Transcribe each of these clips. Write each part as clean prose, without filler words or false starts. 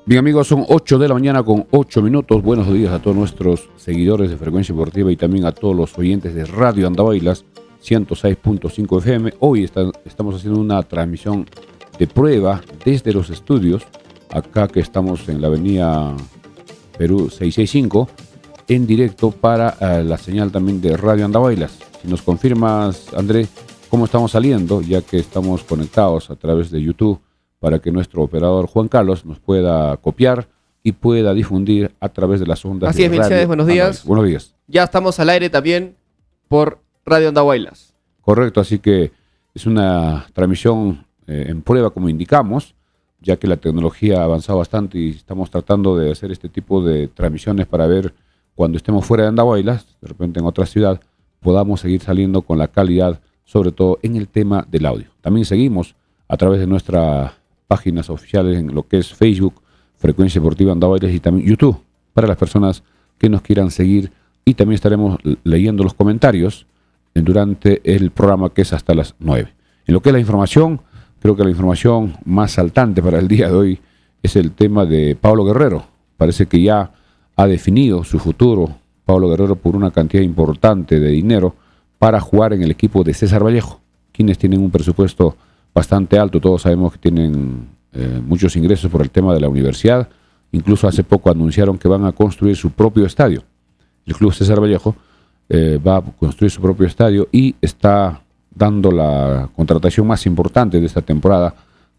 Bien amigos, son 8 de la mañana con 8 minutos. Buenos días a todos nuestros seguidores de Frecuencia Deportiva y también a todos los oyentes de Radio Andahuaylas 106.5 FM. Hoy estamos haciendo una transmisión de prueba desde los estudios, acá que estamos en la avenida Perú 665, en directo para la señal también de Radio Andahuaylas. Si nos confirmas, André, cómo estamos saliendo, ya que estamos conectados a través de YouTube, para que nuestro operador Juan Carlos nos pueda copiar y pueda difundir a través de las ondas. Así es, Mercedes, buenos días. Buenos días. Ya estamos al aire también por Radio Andahuaylas. Correcto, así que es una transmisión en prueba, como indicamos, ya que la tecnología ha avanzado bastante y estamos tratando de hacer este tipo de transmisiones para ver cuando estemos fuera de Andahuaylas, de repente en otra ciudad, podamos seguir saliendo con la calidad, sobre todo en el tema del audio. También seguimos a través de nuestras páginas oficiales en lo que es Facebook, Frecuencia Deportiva Andahuaylas, y también YouTube, para las personas que nos quieran seguir, y también estaremos leyendo los comentarios durante el programa, que es hasta las 9. En lo que es la información, creo que la información más saltante para el día de hoy es el tema de Pablo Guerrero. Parece que ya ha definido su futuro Pablo Guerrero por una cantidad importante de dinero para jugar en el equipo de César Vallejo, quienes tienen un presupuesto bastante alto. Todos sabemos que tienen muchos ingresos por el tema de la universidad. Incluso hace poco anunciaron que van a construir su propio estadio. El club César Vallejo va a construir su propio estadio y está dando la contratación más importante de esta temporada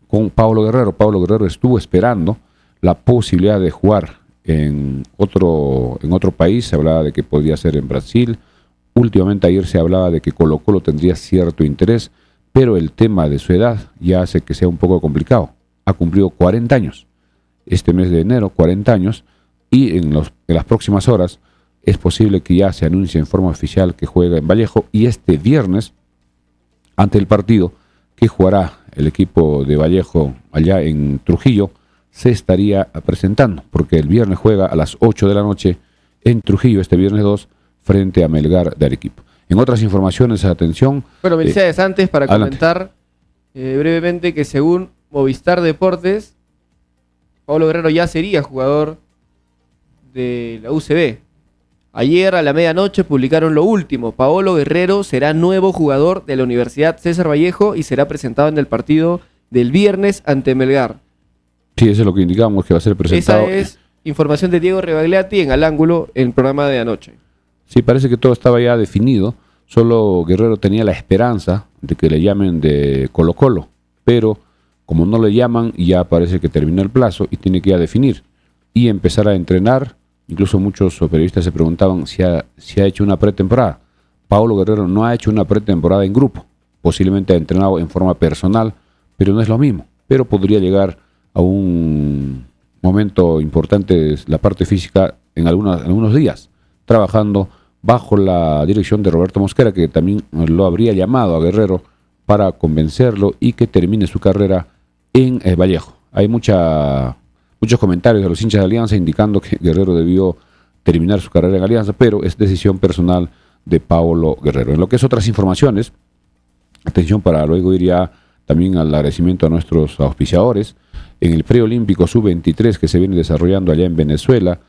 con Pablo Guerrero. Pablo Guerrero estuvo esperando la posibilidad de jugar en otro país. Se hablaba de que podía ser en Brasil. Últimamente ayer se hablaba de que Colo-Colo tendría cierto interés, pero el tema de su edad ya hace que sea un poco complicado. Ha cumplido 40 años, este mes de enero, 40 años, y en las próximas horas es posible que ya se anuncie en forma oficial que juega en Vallejo, y este viernes, ante el partido que jugará el equipo de Vallejo allá en Trujillo, se estaría presentando, porque el viernes juega a las 8 de la noche en Trujillo, este viernes 2, frente a Melgar de Arequipa. En otras informaciones, atención. Bueno, Mercedes, antes para adelante. comentar brevemente que según Movistar Deportes, Pablo Guerrero ya sería jugador de la UCB. Ayer a la medianoche publicaron lo último. Pablo Guerrero será nuevo jugador de la Universidad César Vallejo y será presentado en el partido del viernes ante Melgar. Sí, eso es lo que indicamos, que va a ser presentado. Esa es información de Diego Rebagliati en Al Ángulo, en el programa de anoche. Sí, parece que todo estaba ya definido. Solo Guerrero tenía la esperanza de que le llamen de Colo-Colo, pero como no le llaman, ya parece que terminó el plazo y tiene que ya definir y empezar a entrenar. Incluso muchos periodistas se preguntaban si ha hecho una pretemporada. Pablo Guerrero no ha hecho una pretemporada en grupo, posiblemente ha entrenado en forma personal, pero no es lo mismo. Pero podría llegar a un momento importante, la parte física, en algunos días, trabajando bajo la dirección de Roberto Mosquera, que también lo habría llamado a Guerrero para convencerlo y que termine su carrera en Vallejo. Hay muchos comentarios de los hinchas de Alianza indicando que Guerrero debió terminar su carrera en Alianza, pero es decisión personal de Pablo Guerrero. En lo que es otras informaciones, atención, para luego ir ya también al agradecimiento a nuestros auspiciadores. En el preolímpico sub-23 que se viene desarrollando allá en Venezuela,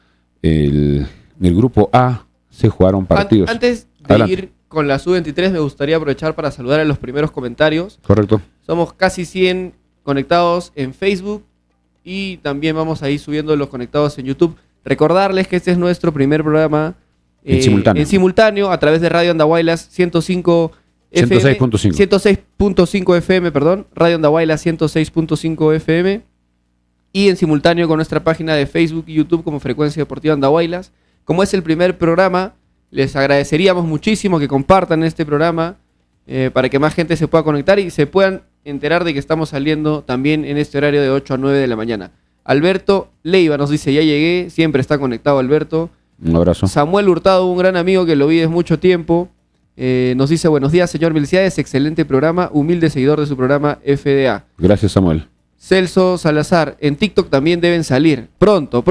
en el grupo A se jugaron partidos. Antes de Adelante. ir con la sub-23, me gustaría aprovechar para saludar a los primeros comentarios. Correcto. Somos casi 100 conectados en Facebook y también vamos a ir subiendo los conectados en YouTube. Recordarles que este es nuestro primer programa en simultáneo a través de Radio Andahuaylas 106.5 FM, Radio Andahuaylas 106.5 FM, y en simultáneo con nuestra página de Facebook y YouTube como Frecuencia Deportiva Andahuaylas. Como es el primer programa, les agradeceríamos muchísimo que compartan este programa para que más gente se pueda conectar y se puedan enterar de que estamos saliendo también en este horario de 8 a 9 de la mañana. Alberto Leiva nos dice, ya llegué, siempre está conectado Alberto. Un abrazo. Samuel Hurtado, un gran amigo que lo vi desde mucho tiempo, nos dice, buenos días señor Melciades, excelente programa, humilde seguidor de su programa FDA. Gracias, Samuel. Celso Salazar, en TikTok también deben salir, pronto.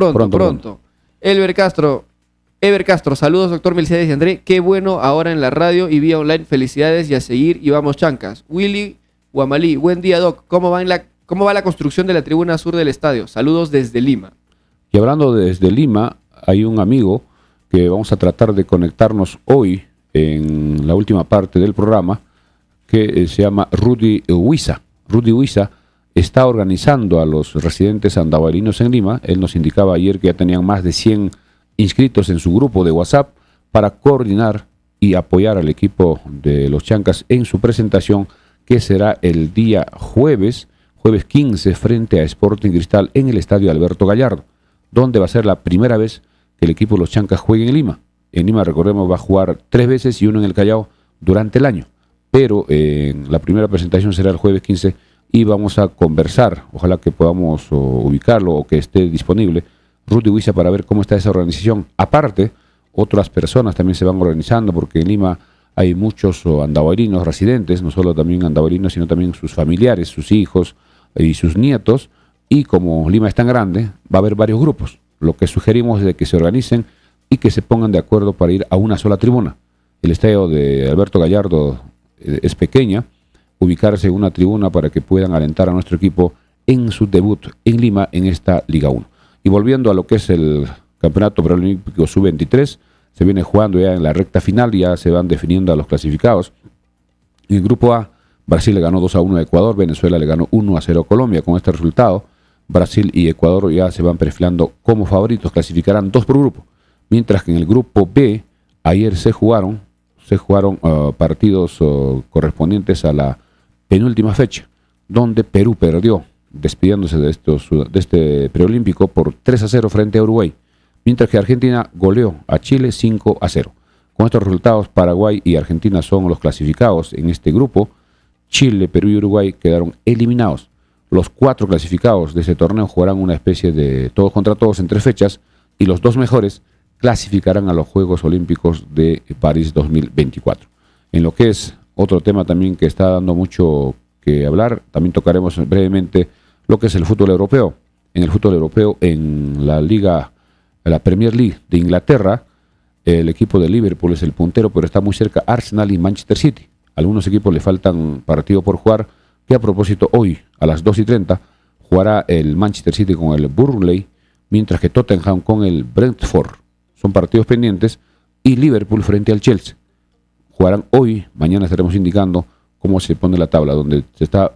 Ever Castro, saludos doctor Melciades y André, qué bueno ahora en la radio y vía online, felicidades y a seguir y vamos chancas. Willy Guamalí, buen día doc, ¿cómo va la construcción de la tribuna sur del estadio? Saludos desde Lima. Y hablando desde Lima, hay un amigo que vamos a tratar de conectarnos hoy en la última parte del programa, que se llama Rudy Huiza. Rudy Huiza está organizando a los residentes andahuaylinos en Lima. Él nos indicaba ayer que ya tenían más de 100 inscritos en su grupo de WhatsApp para coordinar y apoyar al equipo de los Chancas en su presentación, que será el día jueves 15, frente a Sporting Cristal en el estadio Alberto Gallardo, donde va a ser la primera vez que el equipo de los Chancas juegue en Lima. En Lima, recordemos, va a jugar 3 veces y uno en el Callao durante el año, pero la primera presentación será el jueves 15 y vamos a conversar, ojalá que podamos ubicarlo o que esté disponible, Rudy Huiza, para ver cómo está esa organización. Aparte, otras personas también se van organizando, porque en Lima hay muchos andahuaylinos residentes, no solo también andahuaylinos, sino también sus familiares, sus hijos y sus nietos, y como Lima es tan grande, va a haber varios grupos. Lo que sugerimos es de que se organicen y que se pongan de acuerdo para ir a una sola tribuna. El estadio de Alberto Gallardo es pequeña, ubicarse en una tribuna para que puedan alentar a nuestro equipo en su debut en Lima en esta Liga 1. Y volviendo a lo que es el Campeonato Preolímpico Sub-23, se viene jugando ya en la recta final, ya se van definiendo a los clasificados. En el grupo A, Brasil le ganó 2-1 a Ecuador, Venezuela le ganó 1-0 a Colombia. Con este resultado, Brasil y Ecuador ya se van perfilando como favoritos, clasificarán 2 por grupo. Mientras que en el grupo B, ayer se jugaron partidos correspondientes a la penúltima fecha, donde Perú perdió, despidiéndose de este preolímpico por 3-0 frente a Uruguay, mientras que Argentina goleó a Chile 5-0. Con estos resultados, Paraguay y Argentina son los clasificados en este grupo. Chile, Perú y Uruguay quedaron eliminados. Los 4 clasificados de ese torneo jugarán una especie de todos contra todos en 3 fechas, y los 2 mejores clasificarán a los Juegos Olímpicos de París 2024. En lo que es otro tema también que está dando mucho que hablar, también tocaremos brevemente lo que es el fútbol europeo. En el fútbol europeo, en la Premier League de Inglaterra, el equipo de Liverpool es el puntero, pero está muy cerca Arsenal y Manchester City. A algunos equipos le faltan partido por jugar, que a propósito hoy a las 2:30 jugará el Manchester City con el Burnley, mientras que Tottenham con el Brentford. Son partidos pendientes, y Liverpool frente al Chelsea. Jugarán hoy, mañana estaremos indicando cómo se pone la tabla, donde se está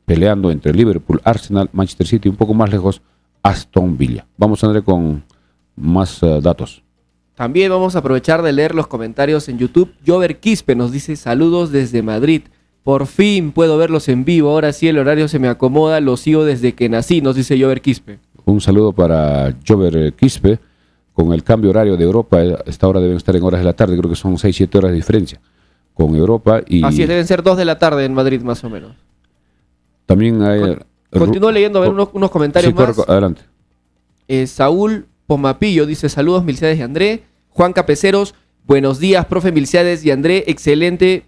peleando entre Liverpool, Arsenal, Manchester City, un poco más lejos, Aston Villa. Vamos, André, con más datos. También vamos a aprovechar de leer los comentarios en YouTube. Jover Quispe nos dice: saludos desde Madrid. Por fin puedo verlos en vivo. Ahora sí el horario se me acomoda. Los sigo desde que nací, nos dice Jover Quispe. Un saludo para Jover Quispe. Con el cambio horario de Europa, a esta hora deben estar en horas de la tarde. Creo que son 6-7 horas de diferencia con Europa. Y así es, deben ser 2 de la tarde en Madrid, más o menos. También hay... Continúo leyendo a ver unos comentarios más. Adelante. Saúl Pomapillo dice: saludos, Milciades y André. Juan Capeceros: buenos días, profe Milciades y André. Excelente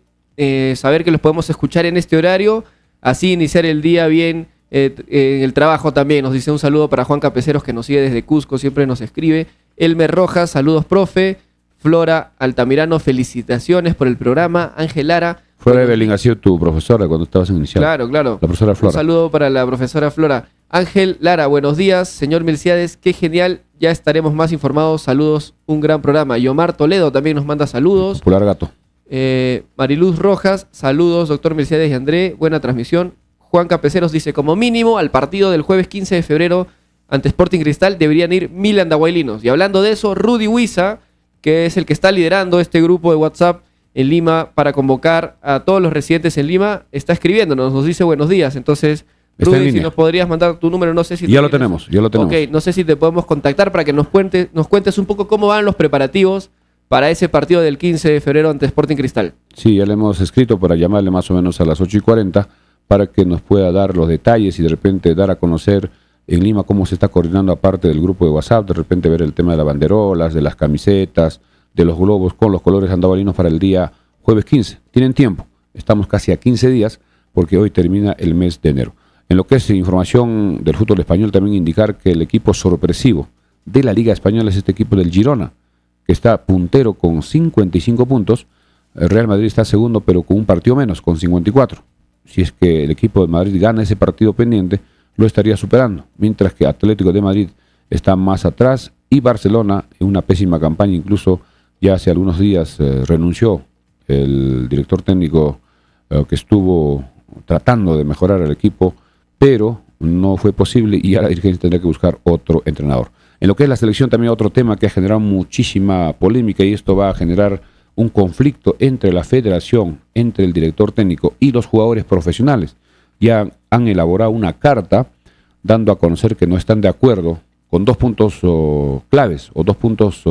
saber que los podemos escuchar en este horario. Así iniciar el día bien en el trabajo también. Nos dice un saludo para Juan Capeceros, que nos sigue desde Cusco, siempre nos escribe. Elmer Rojas: saludos, profe. Flora Altamirano: felicitaciones por el programa. Ángel Lara: Flora Evelyn ha sido tu profesora cuando estabas en inicial. Claro, claro. La profesora Flora. Un saludo para la profesora Flora. Ángel Lara: buenos días, señor Milciades, qué genial, ya estaremos más informados. Saludos, un gran programa. Yomar Toledo también nos manda saludos. Popular Gato. Mariluz Rojas: saludos, doctor Milciades y André, buena transmisión. Juan Capeceros dice: como mínimo al partido del jueves 15 de febrero ante Sporting Cristal deberían ir 1000 andahuaylinos. Y hablando de eso, Rudy Huiza, que es el que está liderando este grupo de WhatsApp en Lima para convocar a todos los residentes en Lima, está escribiéndonos, nos dice buenos días. Entonces, Rudy, si nos podrías mandar tu número, no sé si... Ya lo tenemos. Ok, no sé si te podemos contactar para que nos cuentes un poco cómo van los preparativos para ese partido del 15 de febrero ante Sporting Cristal. Sí, ya le hemos escrito para llamarle más o menos a las 8:40 para que nos pueda dar los detalles y de repente dar a conocer en Lima cómo se está coordinando, aparte del grupo de WhatsApp, de repente ver el tema de las banderolas, de las camisetas, de los globos con los colores andahuaylinos para el día jueves 15. Tienen tiempo, estamos casi a 15 días porque hoy termina el mes de enero. En lo que es información del fútbol español, también indicar que el equipo sorpresivo de la Liga Española es este equipo del Girona, que está puntero con 55 puntos. El Real Madrid está segundo, pero con un partido menos, con 54. Si es que el equipo de Madrid gana ese partido pendiente, lo estaría superando, mientras que Atlético de Madrid está más atrás, y Barcelona, en una pésima campaña, incluso ya hace algunos días renunció el director técnico que estuvo tratando de mejorar al equipo, pero no fue posible y ya la dirigencia tendrá que buscar otro entrenador. En lo que es la selección, también otro tema que ha generado muchísima polémica, y esto va a generar un conflicto entre la federación, entre el director técnico y los jugadores profesionales. Ya han elaborado una carta dando a conocer que no están de acuerdo con 2 puntos claves o 2 puntos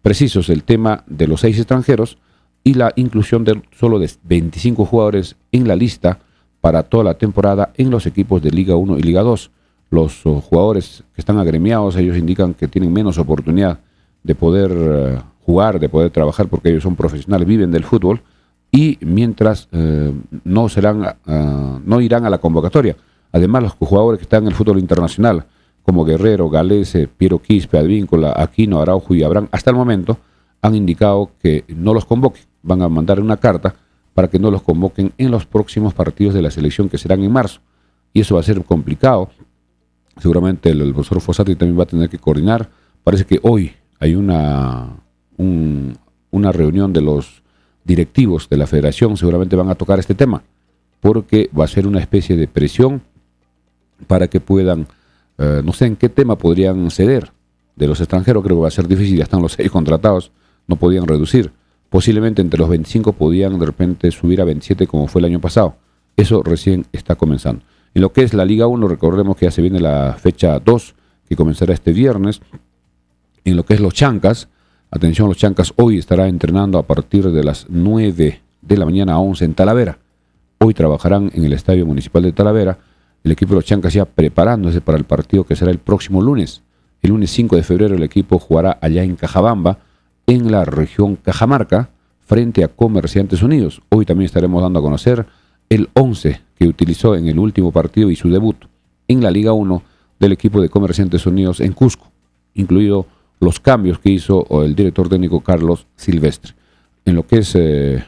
precisos: el tema de los 6 extranjeros y la inclusión de solo de 25 jugadores en la lista para toda la temporada en los equipos de Liga 1 y Liga 2. Los jugadores que están agremiados, ellos indican que tienen menos oportunidad de poder jugar, de poder trabajar, porque ellos son profesionales, viven del fútbol, y mientras no irán a la convocatoria. Además, los jugadores que están en el fútbol internacional, como Guerrero, Galese, Piero Quispe, Advíncula, Aquino, Araujo y Abraham, hasta el momento han indicado que no los convoquen. Van a mandar una carta para que no los convoquen en los próximos partidos de la selección, que serán en marzo. Y eso va a ser complicado. Seguramente el profesor Fossati también va a tener que coordinar. Parece que hoy hay una reunión de los directivos de la federación. Seguramente van a tocar este tema, porque va a ser una especie de presión para que puedan, no sé en qué tema podrían ceder. De los extranjeros creo que va a ser difícil, ya están los 6 contratados, no podían reducir. Posiblemente entre los 25 podían de repente subir a 27 como fue el año pasado. Eso recién está comenzando. En lo que es la Liga 1, recordemos que ya se viene la fecha 2, que comenzará este viernes. En lo que es los Chancas, atención, los Chancas hoy estará entrenando a partir de las 9 de la mañana a 11 en Talavera. Hoy trabajarán en el Estadio Municipal de Talavera. El equipo de los Chancas ya preparándose para el partido que será el próximo lunes. El lunes 5 de febrero el equipo jugará allá en Cajabamba, en la región Cajamarca, frente a Comerciantes Unidos. Hoy también estaremos dando a conocer el 11 que utilizó en el último partido y su debut en la Liga 1 del equipo de Comerciantes Unidos en Cusco, incluido los cambios que hizo el director técnico Carlos Silvestre. En lo que es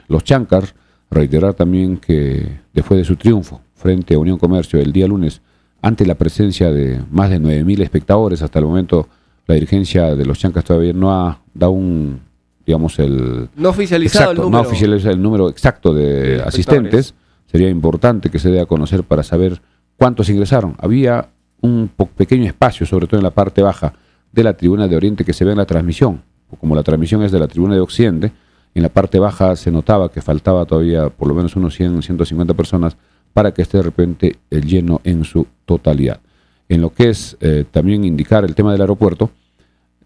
los Chancas, reiterar también que después de su triunfo frente a Unión Comercio el día lunes, ante la presencia de más de 9.000 espectadores, hasta el momento la dirigencia de los Chancas todavía no ha dado no oficializado el número. No oficializado el número exacto de asistentes. Sería importante que se dé a conocer para saber cuántos ingresaron. Había un pequeño espacio, sobre todo en la parte baja de la tribuna de Oriente, que se ve en la transmisión. Como la transmisión es de la tribuna de Occidente, en la parte baja se notaba que faltaba todavía por lo menos unos 100, 150 personas para que esté de repente el lleno en su totalidad. En lo que es también indicar el tema del aeropuerto,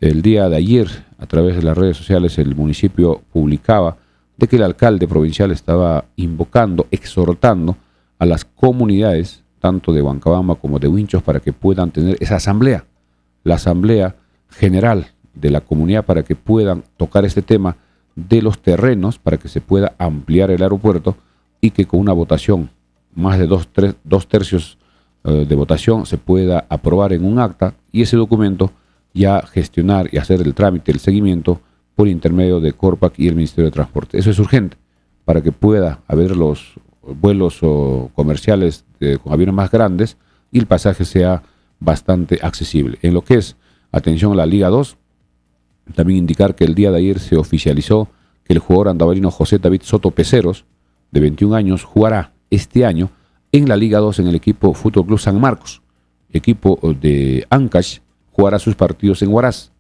el día de ayer, a través de las redes sociales, el municipio publicaba de que el alcalde provincial estaba invocando, exhortando a las comunidades, tanto de Huancabamba como de Huinchos, para que puedan tener esa asamblea, la asamblea general de la comunidad, para que puedan tocar este tema de los terrenos, para que se pueda ampliar el aeropuerto y que con una votación, más de dos tercios de votación, se pueda aprobar en un acta y ese documento ya gestionar y hacer el trámite, el seguimiento por intermedio de Corpac y el Ministerio de Transporte. Eso es urgente para que pueda haber los vuelos comerciales con aviones más grandes y el pasaje sea bastante accesible. En lo que es, atención a la Liga 2, también indicar que el día de ayer se oficializó que el jugador andabarino José David Soto Peceros, de 21 años, jugará este año en la Liga 2 en el equipo Fútbol Club San Marcos. El equipo de Ancash jugará sus partidos en Huaraz.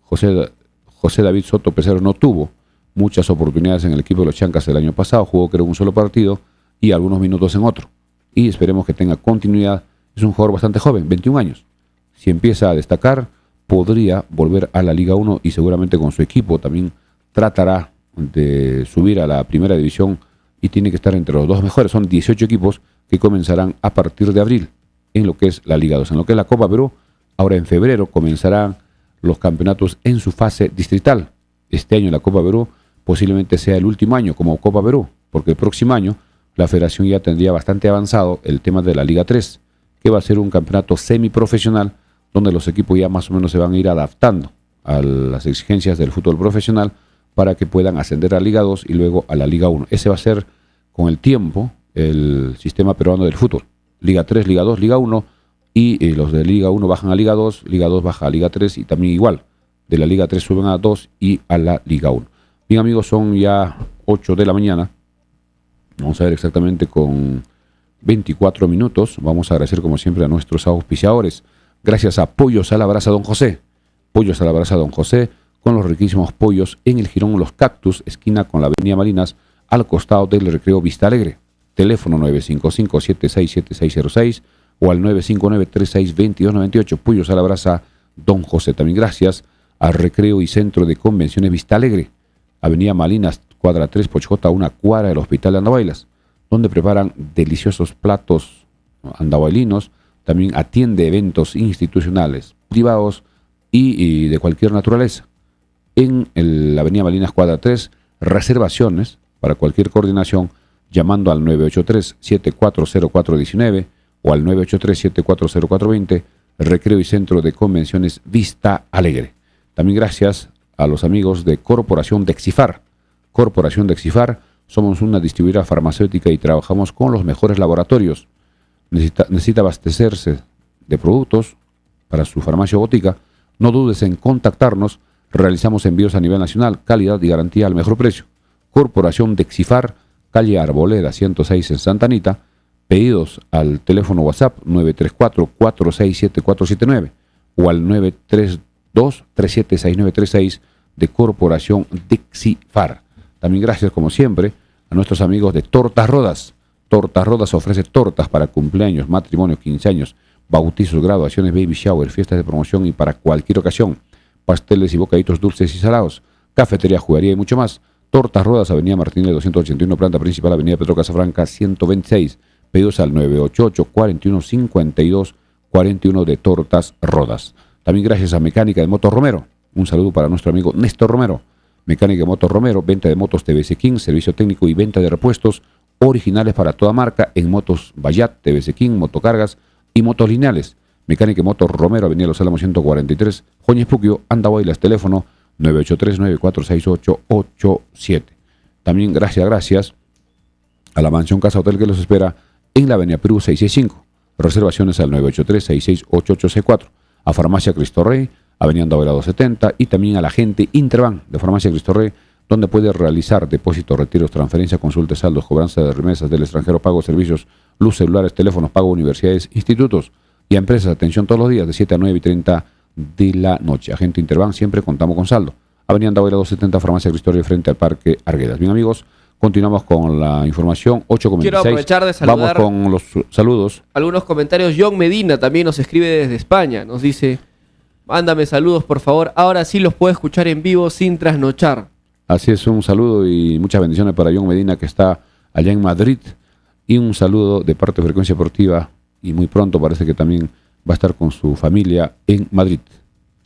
José David Soto Peceros no tuvo muchas oportunidades en el equipo de los Chancas el año pasado, jugó creo un solo partido y algunos minutos en otro. Y esperemos que tenga continuidad. Es un jugador bastante joven, 21 años. Si empieza a destacar, podría volver a la Liga 1 y seguramente con su equipo también tratará de subir a la primera división y tiene que estar entre los 2 mejores. Son 18 equipos que comenzarán a partir de abril en lo que es la Liga 2. En lo que es la Copa Perú, ahora en febrero comenzarán los campeonatos en su fase distrital. Este año la Copa Perú posiblemente sea el último año como Copa Perú, porque el próximo año la federación ya tendría bastante avanzado el tema de la Liga 3, que va a ser un campeonato semiprofesional donde los equipos ya más o menos se van a ir adaptando a las exigencias del fútbol profesional para que puedan ascender a la Liga 2 y luego a la Liga 1. Ese va a ser con el tiempo el sistema peruano del fútbol. Liga 3, Liga 2, Liga 1 y los de Liga 1 bajan a Liga 2, Liga 2 baja a Liga 3 y también igual, de la Liga 3 suben a 2 y a la Liga 1. Bien amigos, son ya 8 de la mañana, vamos a ver exactamente con 24 minutos, vamos a agradecer como siempre a nuestros auspiciadores, gracias a Pollos a la Brasa Don José, Pollos a la Brasa Don José, con los riquísimos pollos en el Jirón Los Cactus, esquina con la Avenida Marinas, al costado del Recreo Vista Alegre, teléfono 955-767606 o al 959-362298, Pollos a la Brasa Don José. También gracias al Recreo y Centro de Convenciones Vista Alegre, Avenida Malinas, cuadra 3, Pochota, una cuadra del Hospital de Andahuaylas, donde preparan deliciosos platos andahuaylinos, también atiende eventos institucionales, privados y de cualquier naturaleza. En la Avenida Malinas, cuadra 3, reservaciones para cualquier coordinación llamando al 983-740419 o al 983-740420, Recreo y Centro de Convenciones Vista Alegre. También gracias a los amigos de Corporación Dexifar. Corporación Dexifar, somos una distribuidora farmacéutica y trabajamos con los mejores laboratorios. Necesita abastecerse de productos para su farmacia o botica. No dudes en contactarnos. Realizamos envíos a nivel nacional, calidad y garantía al mejor precio. Corporación Dexifar, calle Arboleda 106 en Santa Anita. Pedidos al teléfono WhatsApp 934-467479 o al 932-376936 de Corporación Dexifar. También gracias, como siempre, a nuestros amigos de Tortas Rodas. Tortas Rodas ofrece tortas para cumpleaños, matrimonios, 15 años, bautizos, graduaciones, baby shower, fiestas de promoción y para cualquier ocasión. Pasteles y bocaditos dulces y salados, cafetería, juguería y mucho más. Tortas Rodas, Avenida Martínez 281, planta principal, Avenida Pedro Casafranca 126. Pedidos al 988-4152-41 de Tortas Rodas. También gracias a Mecánica de Motos Romero. Un saludo para nuestro amigo Néstor Romero. Mecánica de Motos Romero, venta de motos TVC King, servicio técnico y venta de repuestos originales para toda marca en motos Bayat, TVC King, motocargas y motos lineales. Mecánica de Motos Romero, Avenida Los Álamos 143, Joña Espuquio, Andahuaylas, teléfono 983-946887. También gracias a la Mansión Casa Hotel que los espera en la Avenida Perú 665. Reservaciones al 983-668864. A Farmacia Cristo Rey, Avenida Andahuaylas 270, y también a la gente Interbank de Farmacia Cristo Rey, donde puede realizar depósitos, retiros, transferencias, consultas, saldos, cobranza de remesas del extranjero, pago, servicios, luz, celulares, teléfonos, pago, universidades, institutos y a empresas. Atención todos los días de 7 a 9:30 de la noche. Agente Interbank, siempre contamos con saldo. Avenida Andahuaylas 270, Farmacia Cristo Rey, frente al Parque Arguedas. Bien amigos, continuamos con la información, 8:26. Quiero aprovechar de saludar. Vamos con los saludos. Algunos comentarios. John Medina también nos escribe desde España. Nos dice, mándame saludos por favor. Ahora sí los puedo escuchar en vivo sin trasnochar. Así es, un saludo y muchas bendiciones para John Medina, que está allá en Madrid. Y un saludo de parte de Frecuencia Deportiva. Y muy pronto parece que también va a estar con su familia en Madrid.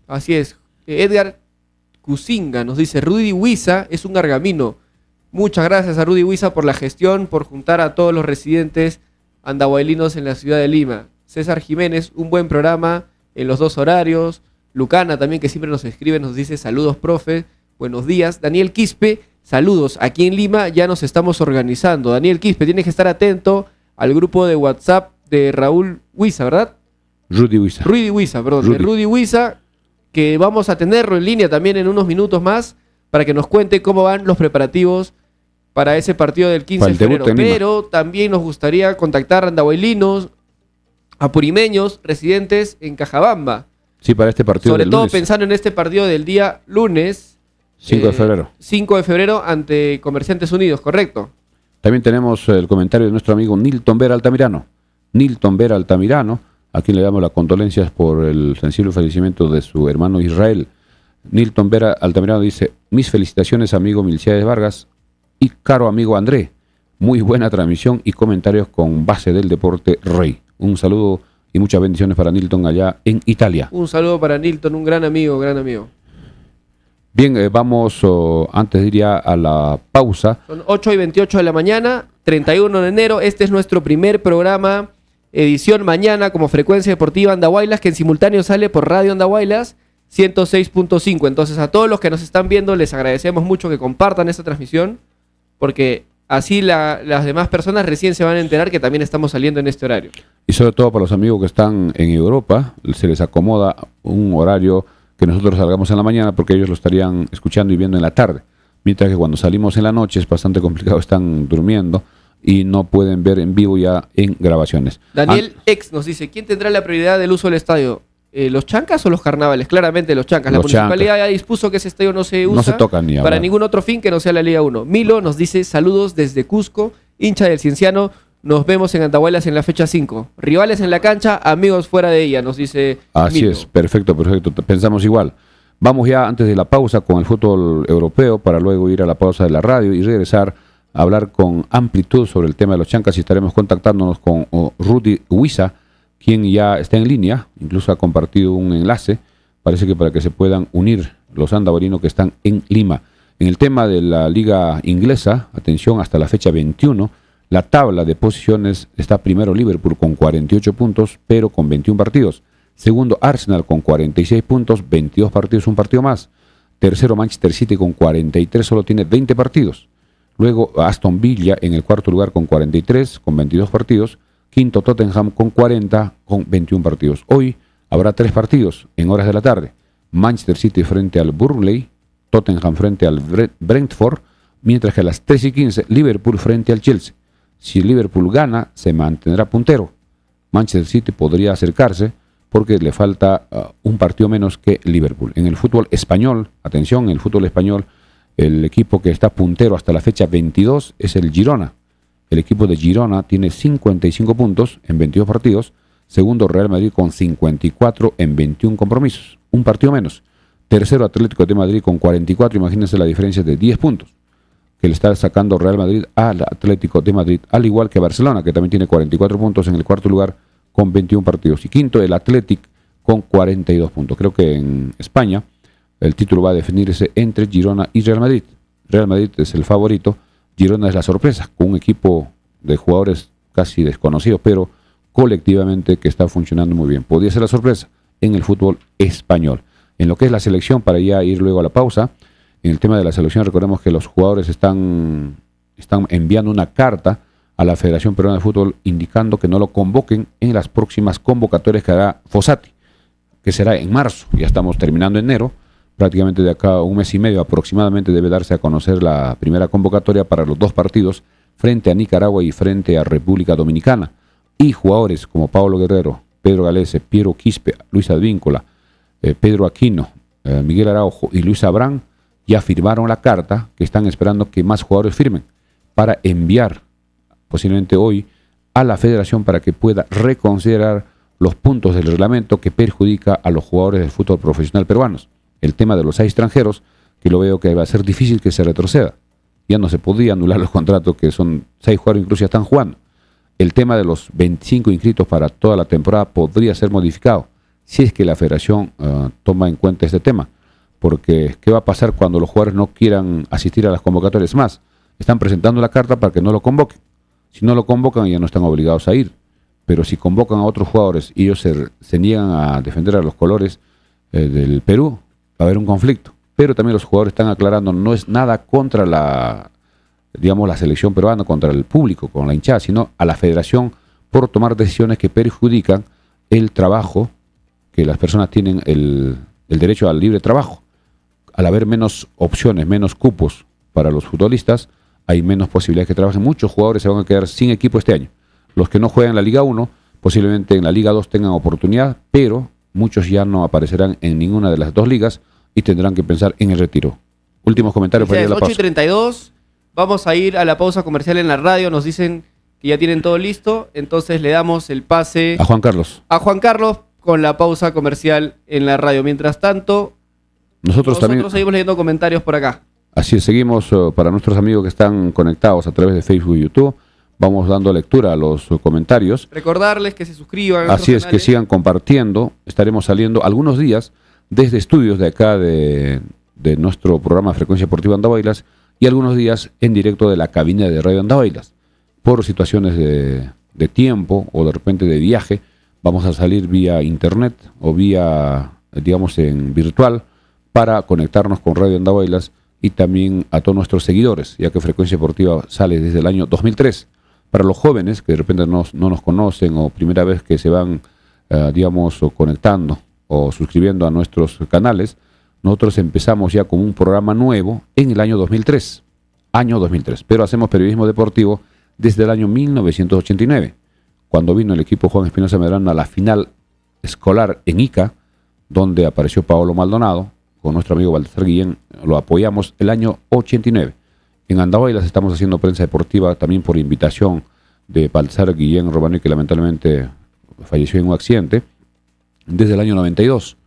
Así es. Edgar Cusinga nos dice, Rudy Huiza es un gargamino. Muchas gracias a Rudy Huiza por la gestión, por juntar a todos los residentes andahuaylinos en la ciudad de Lima. César Jiménez, un buen programa en los dos horarios. Lucana también, que siempre nos escribe, nos dice, saludos profe, buenos días. Daniel Quispe, saludos, aquí en Lima ya nos estamos organizando. Daniel Quispe, tienes que estar atento al grupo de WhatsApp de Raúl Huiza, ¿verdad? Rudy Huiza. Rudy Huiza, perdón. De Rudy Huiza, que vamos a tenerlo en línea también en unos minutos más para que nos cuente cómo van los preparativos para ese partido del 15 de febrero. Pero también nos gustaría contactar a andahuaylinos, apurimeños, residentes en Cajabamba. Sí, para este partido del lunes. Sobre todo pensando en este partido del día lunes. 5 de febrero. 5 de febrero ante Comerciantes Unidos, ¿correcto? También tenemos el comentario de nuestro amigo Nilton Vera Altamirano. Nilton Vera Altamirano, a quien le damos las condolencias por el sensible fallecimiento de su hermano Israel. Nilton Vera Altamirano dice, mis felicitaciones amigo Milciades Vargas y caro amigo André. Muy buena transmisión y comentarios con base del deporte rey. Un saludo y muchas bendiciones para Nilton allá en Italia. Un saludo para Nilton, un gran amigo, gran amigo. Bien, vamos antes de ir ya a la pausa. Son 8:28 de la mañana, 31 de enero. Este es nuestro primer programa, edición mañana como Frecuencia Deportiva Andahuaylas, que en simultáneo sale por Radio Andahuaylas 106.5. Entonces a todos los que nos están viendo les agradecemos mucho que compartan esta transmisión, porque así las demás personas recién se van a enterar que también estamos saliendo en este horario. y sobre todo para los amigos que están en Europa, se les acomoda un horario que nosotros salgamos en la mañana porque ellos lo estarían escuchando y viendo en la tarde. Mientras que cuando salimos en la noche es bastante complicado, están durmiendo y no pueden ver en vivo ya en grabaciones. Daniel X nos dice, ¿quién tendrá la prioridad del uso del estadio? ¿Los chancas o los carnavales? Claramente los chancas. La municipalidad ya dispuso que ese estadio no se usa no se toca ni para ningún otro fin que no sea la Liga 1. Milo nos dice, saludos desde Cusco, hincha del Cienciano, nos vemos en Andahuaylas en la fecha 5. Rivales en la cancha, amigos fuera de ella, nos dice Así Milo. es, perfecto, pensamos igual. Vamos ya antes de la pausa con el fútbol europeo para luego ir a la pausa de la radio y regresar a hablar con amplitud sobre el tema de los chancas y estaremos contactándonos con Rudy Huiza, quien ya está en línea, incluso ha compartido un enlace, parece que para que se puedan unir los andavorinos que están en Lima. En el tema de la liga inglesa, atención, hasta la fecha 21, la tabla de posiciones está primero Liverpool con 48 puntos, pero con 21 partidos. Segundo, Arsenal con 46 puntos, 22 partidos, un partido más. Tercero, Manchester City con 43, solo tiene 20 partidos. Luego, Aston Villa en el cuarto lugar con 43, con 22 partidos. Quinto, Tottenham con 40, con 21 partidos. Hoy habrá 3 partidos en horas de la tarde. Manchester City frente al Burnley, Tottenham frente al Brentford, mientras que a las 3:15, Liverpool frente al Chelsea. Si Liverpool gana, se mantendrá puntero. Manchester City podría acercarse, porque le falta un partido menos que Liverpool. En el fútbol español, atención, en el fútbol español, el equipo que está puntero hasta la fecha 22 es el Girona. El equipo de Girona tiene 55 puntos en 22 partidos. Segundo, Real Madrid con 54 en 21 compromisos. Un partido menos. Tercero, Atlético de Madrid con 44. Imagínense la diferencia de 10 puntos que le está sacando Real Madrid al Atlético de Madrid, al igual que Barcelona, que también tiene 44 puntos en el cuarto lugar con 21 partidos. Y quinto, el Athletic con 42 puntos. Creo que en España el título va a definirse entre Girona y Real Madrid. Real Madrid es el favorito, Girona es la sorpresa, con un equipo de jugadores casi desconocidos, pero colectivamente que está funcionando muy bien. Podría ser la sorpresa en el fútbol español. En lo que es la selección, para ya ir luego a la pausa, en el tema de la selección, recordemos que los jugadores están enviando una carta a la Federación Peruana de Fútbol indicando que no lo convoquen en las próximas convocatorias que hará Fossati, que será en marzo. Ya estamos terminando enero, prácticamente de acá a un mes y medio aproximadamente debe darse a conocer la primera convocatoria para los 2 partidos frente a Nicaragua y frente a República Dominicana. Y jugadores como Pablo Guerrero, Pedro Galese, Piero Quispe, Luis Advíncula, Pedro Aquino, Miguel Araujo y Luis Abrán ya firmaron la carta que están esperando que más jugadores firmen para enviar posiblemente hoy a la federación para que pueda reconsiderar los puntos del reglamento que perjudica a los jugadores del fútbol profesional peruanos. El tema de los 6 extranjeros, que lo veo que va a ser difícil que se retroceda. Ya no se podía anular los contratos, que son 6 jugadores incluso ya están jugando. El tema de los 25 inscritos para toda la temporada podría ser modificado, si es que la federación toma en cuenta este tema. Porque, ¿qué va a pasar cuando los jugadores no quieran asistir a las convocatorias más? Están presentando la carta para que no lo convoquen. Si no lo convocan, ya no están obligados a ir. Pero si convocan a otros jugadores y ellos se niegan a defender a los colores del Perú, va a haber un conflicto. Pero también los jugadores están aclarando, no es nada contra la selección peruana, contra el público, con la hinchada, sino a la federación por tomar decisiones que perjudican el trabajo, que las personas tienen el derecho al libre trabajo. Al haber menos opciones, menos cupos para los futbolistas, hay menos posibilidades que trabajen. Muchos jugadores se van a quedar sin equipo este año. Los que no juegan en la Liga 1, posiblemente en la Liga 2 tengan oportunidad, pero muchos ya no aparecerán en ninguna de las 2 ligas y tendrán que pensar en el retiro. Últimos comentarios para ir a la pausa. 8:32, vamos a ir a la pausa comercial en la radio. Nos dicen que ya tienen todo listo, entonces le damos el pase a Juan Carlos. A Juan Carlos con la pausa comercial en la radio. Mientras tanto, nosotros también seguimos leyendo comentarios por acá. Así es, seguimos para nuestros amigos que están conectados a través de Facebook y YouTube. Vamos dando lectura a los comentarios. Recordarles que se suscriban. Así es, que sigan compartiendo. Estaremos saliendo algunos días desde estudios de acá de nuestro programa Frecuencia Deportiva Andahuaylas y algunos días en directo de la cabina de Radio Andahuaylas. Por situaciones de tiempo o de repente de viaje, vamos a salir vía internet o vía, en virtual para conectarnos con Radio Andahuaylas y también a todos nuestros seguidores, ya que Frecuencia Deportiva sale desde el año 2003. Para los jóvenes que de repente no nos conocen o primera vez que se van, digamos, o conectando o suscribiendo a nuestros canales, nosotros empezamos ya con un programa nuevo en el año 2003, pero hacemos periodismo deportivo desde el año 1989, cuando vino el equipo Juan Espinosa Medrano a la final escolar en Ica, donde apareció Paolo Maldonado, con nuestro amigo Baltasar Guillén, lo apoyamos el año 89. En Andahuaylas estamos haciendo prensa deportiva también por invitación de Baltasar Guillén Robani, que lamentablemente falleció en un accidente, desde el año 92.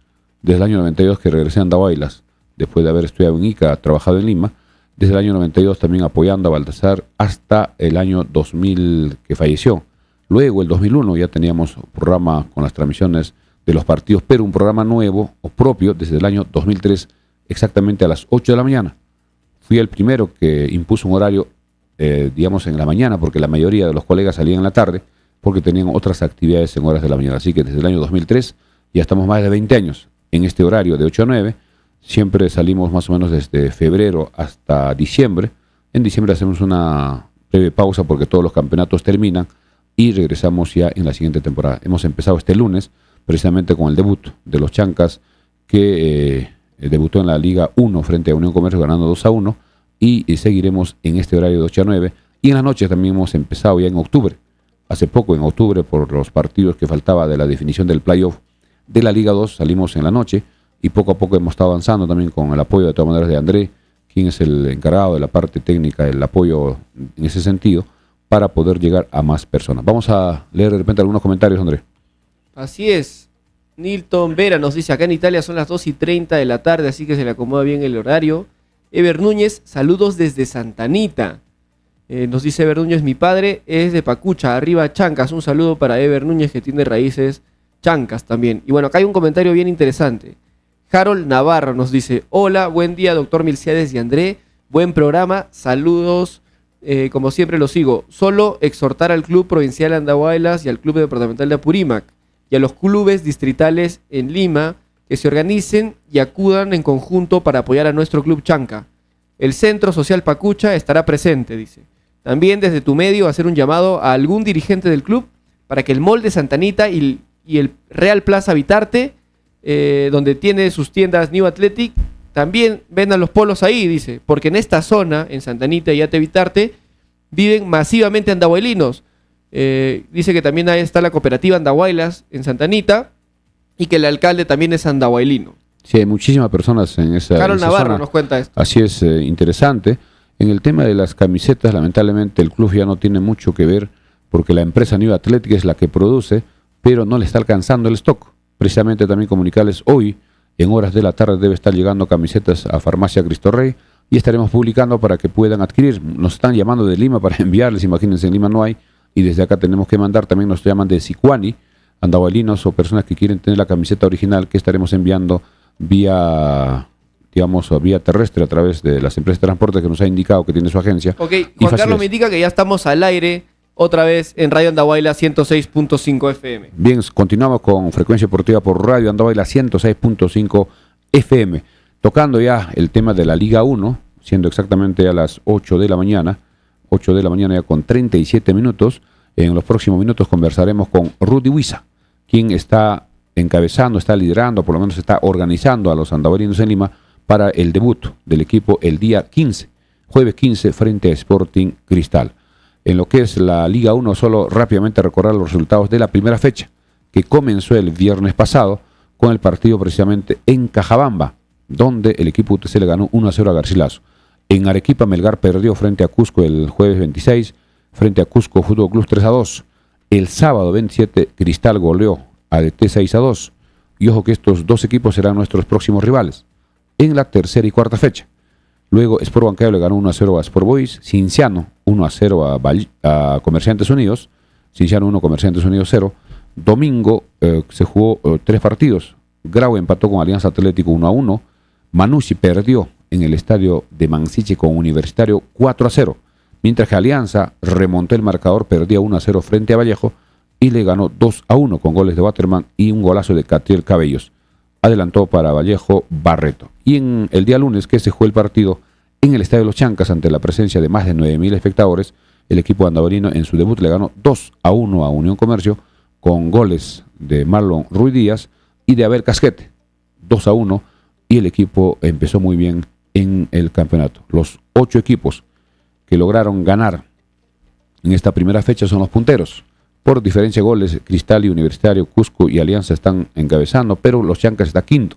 Desde el año 92 que regresé a Andahuaylas, después de haber estudiado en Ica, trabajado en Lima, desde el año 92 también apoyando a Baltasar hasta el año 2000 que falleció. Luego, el 2001, ya teníamos un programa con las transmisiones de los partidos, pero un programa nuevo o propio desde el año 2003, exactamente a las 8 de la mañana. Fui el primero que impuso un horario, digamos, en la mañana, porque la mayoría de los colegas salían en la tarde, porque tenían otras actividades en horas de la mañana. Así que desde el año 2003 ya estamos más de 20 años en este horario de 8 a 9. Siempre salimos más o menos desde febrero hasta diciembre. En diciembre hacemos una breve pausa porque todos los campeonatos terminan y regresamos ya en la siguiente temporada. Hemos empezado este lunes precisamente con el debut de los Chancas, que debutó en la Liga 1 frente a Unión Comercio ganando 2-1, y seguiremos en este horario de 8 a 9. Y en la noche también hemos empezado ya en octubre, hace poco en octubre, por los partidos que faltaba de la definición del playoff de la Liga 2, salimos en la noche y poco a poco hemos estado avanzando también con el apoyo de todas maneras de André, quien es el encargado de la parte técnica, el apoyo en ese sentido, para poder llegar a más personas. Vamos a leer de repente algunos comentarios, André. Así es. Nilton Vera nos dice, acá en Italia son las 2:30 de la tarde, así que se le acomoda bien el horario. Ever Núñez, saludos desde Santa Anita. Nos dice Ever Núñez, mi padre es de Pacucha, arriba Chancas. Un saludo para Ever Núñez, que tiene raíces chancas también. Y bueno, acá hay un comentario bien interesante. Harold Navarro nos dice, hola, buen día, doctor Milciades y André. Buen programa, saludos. Como siempre lo sigo. Solo exhortar al Club Provincial Andahuaylas y al Club Departamental de Apurímac y a los clubes distritales en Lima que se organicen y acudan en conjunto para apoyar a nuestro Club Chanca. El Centro Social Pacucha estará presente, dice. También desde tu medio hacer un llamado a algún dirigente del club para que el Molde Santa Anita y el Real Plaza Vitarte, donde tiene sus tiendas New Athletic, también vendan los polos ahí, dice, porque en esta zona, en Santa Anita y Ate Vitarte, viven masivamente andahuaylinos. Dice que también ahí está la cooperativa Andahuaylas en Santa Anita y que el alcalde también es andahuaylino. Sí, hay muchísimas personas en esa zona. Carol Navarro nos cuenta esto. Así es, interesante. En el tema de las camisetas, lamentablemente el club ya no tiene mucho que ver porque la empresa New Athletic es la que produce, pero no le está alcanzando el stock. Precisamente también comunicarles hoy, en horas de la tarde, debe estar llegando camisetas a Farmacia Cristo Rey y estaremos publicando para que puedan adquirir. Nos están llamando de Lima para enviarles, imagínense, en Lima no hay, y desde acá tenemos que mandar. También nos llaman de Sicuani, andahuaylinos o personas que quieren tener la camiseta original, que estaremos enviando vía, digamos, vía terrestre a través de las empresas de transporte que nos ha indicado que tiene su agencia. Ok, Juan Carlos me indica que ya estamos al aire otra vez en Radio Andahuayla 106.5 FM. Bien, continuamos con Frecuencia Deportiva por Radio Andahuayla 106.5 FM, tocando ya el tema de la Liga 1, siendo exactamente a las 8 de la mañana ya con 37 minutos. En los próximos minutos conversaremos con Rudy Huiza, quien está encabezando, está liderando, por lo menos está organizando a los andahuaylinos en Lima para el debut del equipo el día 15, jueves 15, frente a Sporting Cristal. En lo que es la Liga 1, solo rápidamente recordar los resultados de la primera fecha, que comenzó el viernes pasado con el partido precisamente en Cajabamba, donde el equipo UTC le ganó 1-0 a Garcilaso. En Arequipa, Melgar perdió frente a Cusco el jueves 26, frente a Cusco Fútbol Club 3-2. El sábado 27, Cristal goleó a DT 6-2. Y ojo que estos dos equipos serán nuestros próximos rivales en la tercera y cuarta fecha. Luego, Sport Huancayo le ganó 1-0 a Sport Boys, Cinciano 1-0 a Comerciantes Unidos, Cinciano 1, Comerciantes Unidos 0. Domingo se jugó 3 partidos. Grau empató con Alianza Atlético 1-1. Manucci perdió en el estadio de Mansiche con Universitario 4-0. Mientras que Alianza remontó el marcador, perdía 1-0 frente a Vallejo y le ganó 2-1 con goles de Waterman y un golazo de Catiel Cabellos. Adelantó para Vallejo Barreto. Y en el día lunes, que se jugó el partido en el Estadio de los Chancas ante la presencia de más de 9.000 espectadores, el equipo andabarino en su debut le ganó 2-1 a Unión Comercio con goles de Marlon Ruiz Díaz y de Abel Casquete, 2-1, y el equipo empezó muy bien en el campeonato. Los 8 equipos que lograron ganar en esta primera fecha son los punteros. Por diferencia de goles, Cristal y Universitario, Cusco y Alianza están encabezando, pero los Chancas está quinto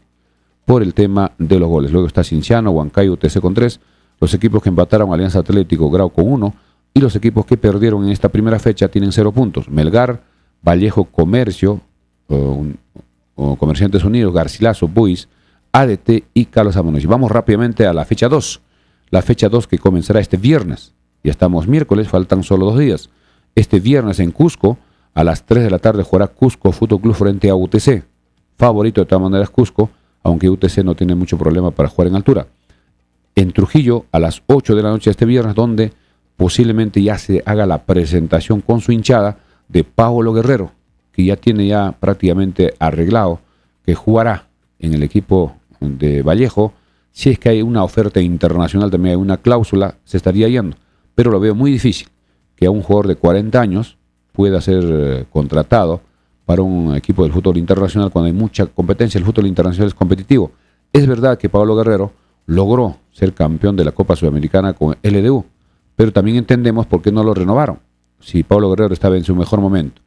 por el tema de los goles. Luego está Cinciano, Huancayo, UTC con 3, los equipos que empataron Alianza Atlético, Grau con 1, y los equipos que perdieron en esta primera fecha tienen 0 puntos. Melgar, Vallejo, Comercio, Comerciantes Unidos, Garcilaso, Buis, ADT y Carlos Amanucci. Vamos rápidamente a la fecha 2. La fecha 2 que comenzará este viernes. Ya estamos miércoles, faltan solo 2 días. Este viernes en Cusco, a las 3 de la tarde jugará Cusco Fútbol Club frente a UTC. Favorito de todas maneras Cusco, aunque UTC no tiene mucho problema para jugar en altura. En Trujillo, a las 8 de la noche este viernes, donde posiblemente ya se haga la presentación con su hinchada de Paolo Guerrero, que ya tiene ya prácticamente arreglado que jugará en el equipo de Vallejo. Si es que hay una oferta internacional, también hay una cláusula, se estaría yendo. Pero lo veo muy difícil que a un jugador de 40 años pueda ser contratado para un equipo del fútbol internacional cuando hay mucha competencia. El fútbol internacional es competitivo. Es verdad que Paolo Guerrero logró ser campeón de la Copa Sudamericana con LDU, pero también entendemos por qué no lo renovaron. Si Paolo Guerrero estaba en su mejor momento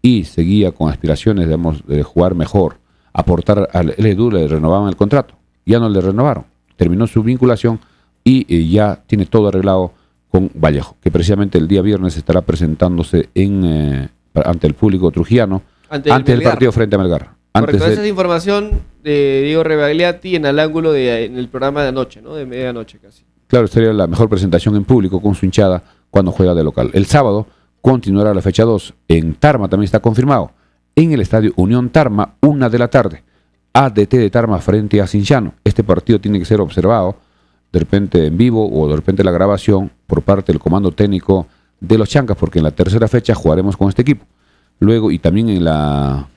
y seguía con aspiraciones, digamos, de jugar mejor, aportar al LDU, le renovaban el contrato. Ya no le renovaron. Terminó su vinculación y ya tiene todo arreglado con Vallejo, que precisamente el día viernes estará presentándose ante el público trujillano, ante el partido frente a Melgar. Correcto, esa es información de Diego Rebagliati en el ángulo en el programa de anoche, ¿no? De medianoche casi. Claro, sería la mejor presentación en público con su hinchada cuando juega de local. El sábado continuará la fecha 2. En Tarma también está confirmado. En el estadio Unión Tarma, 1 de la tarde. ADT de Tarma frente a Cinciano. Este partido tiene que ser observado de repente en vivo o de repente la grabación por parte del comando técnico de los Chancas, porque en la tercera fecha jugaremos con este equipo. Luego y también en la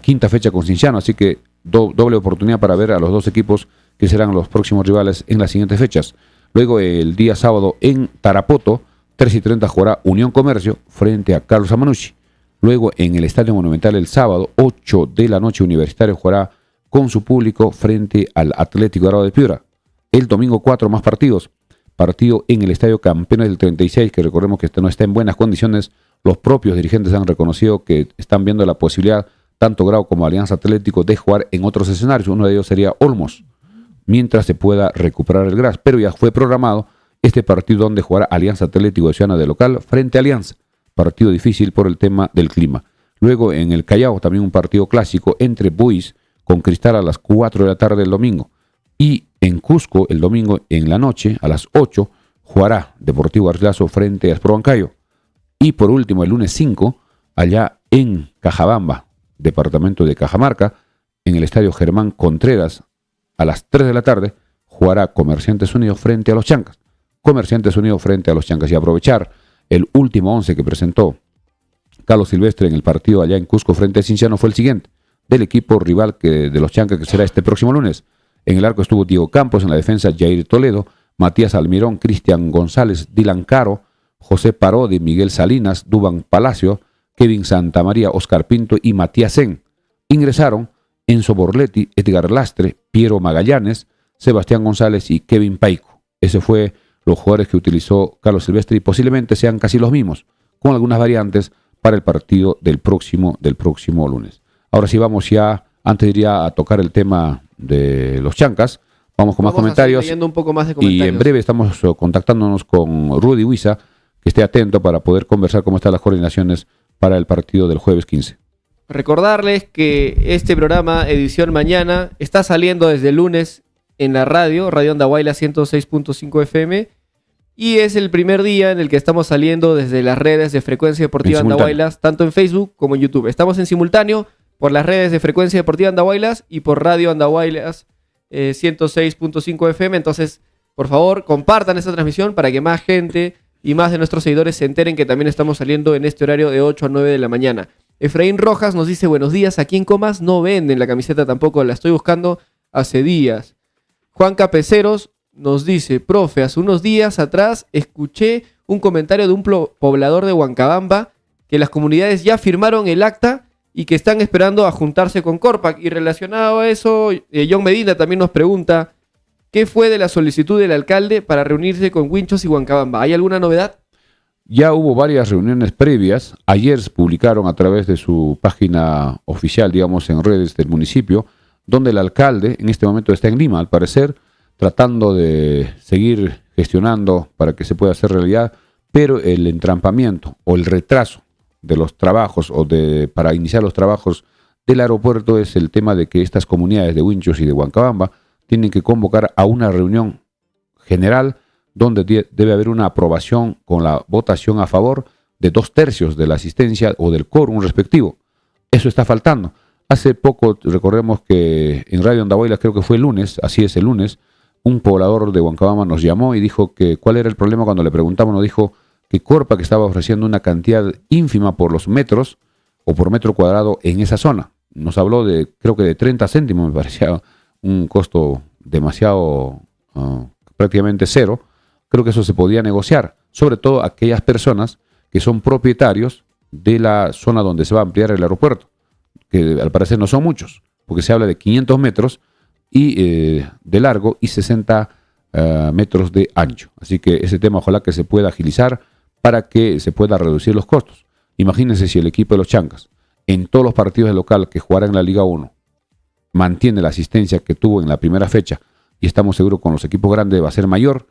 quinta fecha con Cinciano, así que doble oportunidad para ver a los dos equipos que serán los próximos rivales en las siguientes fechas. Luego el día sábado en Tarapoto, 3:30 jugará Unión Comercio frente a Carlos Amanucci. Luego en el Estadio Monumental el sábado, 8 de la noche, Universitario jugará con su público frente al Atlético Grau de Piura. El domingo 4 más partidos. Partido en el Estadio Campeones del 36, que recordemos que no está en buenas condiciones. Los propios dirigentes han reconocido que están viendo la posibilidad, tanto Grau como Alianza Atlético, de jugar en otros escenarios. Uno de ellos sería Olmos, mientras se pueda recuperar el GRAS. Pero ya fue programado este partido donde jugará Alianza Atlético de Ciudad de local frente a Alianza. Partido difícil por el tema del clima. Luego en el Callao también un partido clásico entre Buis con Cristal a las 4 de la tarde el domingo. Y en Cusco el domingo en la noche a las 8 jugará Deportivo Garcilaso frente a Sport Huancayo. Y por último el lunes 5 allá en Cajabamba, departamento de Cajamarca, en el estadio Germán Contreras a las 3 de la tarde jugará Comerciantes Unidos frente a los Chancas. Comerciantes Unidos frente a los Chancas. Y aprovechar el último 11 que presentó Carlos Silvestre en el partido allá en Cusco frente a Cinciano fue el siguiente, del equipo rival de los Chancas, que será este próximo lunes. En el arco estuvo Diego Campos, en la defensa Jair Toledo, Matías Almirón, Cristian González, Dylan Caro, José Parodi, Miguel Salinas, Dubán Palacio, Kevin Santamaría, Oscar Pinto y Matías Sen. Ingresaron Enzo Borletti, Edgar Lastre, Piero Magallanes, Sebastián González y Kevin Paico. Ese fue los jugadores que utilizó Carlos Silvestre y posiblemente sean casi los mismos, con algunas variantes para el partido del próximo lunes. Ahora sí vamos ya, antes iría a tocar el tema de los Chancas, vamos con más comentarios, un poco más de comentarios. Y en breve estamos contactándonos con Rudy Huiza, que esté atento para poder conversar cómo están las coordinaciones para el partido del jueves 15. Recordarles que este programa, edición mañana, está saliendo desde el lunes en la Radio Andahuayla 106.5 FM, y es el primer día en el que estamos saliendo desde las redes de Frecuencia Deportiva Andahuaylas, tanto en Facebook como en YouTube. Estamos en simultáneo por las redes de Frecuencia Deportiva Andahuaylas y por Radio Andahuaylas 106.5 FM. Entonces, por favor, compartan esta transmisión para que más gente y más de nuestros seguidores se enteren que también estamos saliendo en este horario de 8 a 9 de la mañana. Efraín Rojas nos dice: buenos días, aquí en Comas no venden la camiseta tampoco, la estoy buscando hace días. Juan Capeceros nos dice: profe, hace unos días atrás escuché un comentario de un poblador de Huancabamba que las comunidades ya firmaron el acta y que están esperando a juntarse con Corpac. Y relacionado a eso, John Medina también nos pregunta, ¿qué fue de la solicitud del alcalde para reunirse con Winchos y Huancabamba? ¿Hay alguna novedad? Ya hubo varias reuniones previas. Ayer publicaron a través de su página oficial, digamos, en redes del municipio, donde el alcalde en este momento está en Lima, al parecer, tratando de seguir gestionando para que se pueda hacer realidad, pero el entrampamiento o el retraso de los trabajos para iniciar los trabajos del aeropuerto es el tema de que estas comunidades de Winchos y de Huancabamba tienen que convocar a una reunión general donde debe haber una aprobación con la votación a favor de 2/3 de la asistencia o del quórum respectivo. Eso está faltando. Hace poco, recordemos que en Radio Andahuaylas, creo que fue el lunes, así es, el lunes, un poblador de Huancabamba nos llamó y dijo que cuál era el problema cuando le preguntamos. Nos dijo que Corpac estaba ofreciendo una cantidad ínfima por los metros o por metro cuadrado en esa zona. Nos habló de, creo que de 30 céntimos, me parecía un costo demasiado, prácticamente cero. Creo que eso se podía negociar, sobre todo aquellas personas que son propietarios de la zona donde se va a ampliar el aeropuerto, que al parecer no son muchos, porque se habla de 500 metros y de largo y 60 metros de ancho. Así que ese tema ojalá que se pueda agilizar para que se pueda reducir los costos. Imagínense si el equipo de los Chancas, en todos los partidos de local que jugará en la Liga 1, mantiene la asistencia que tuvo en la primera fecha, y estamos seguros con los equipos grandes va a ser mayor,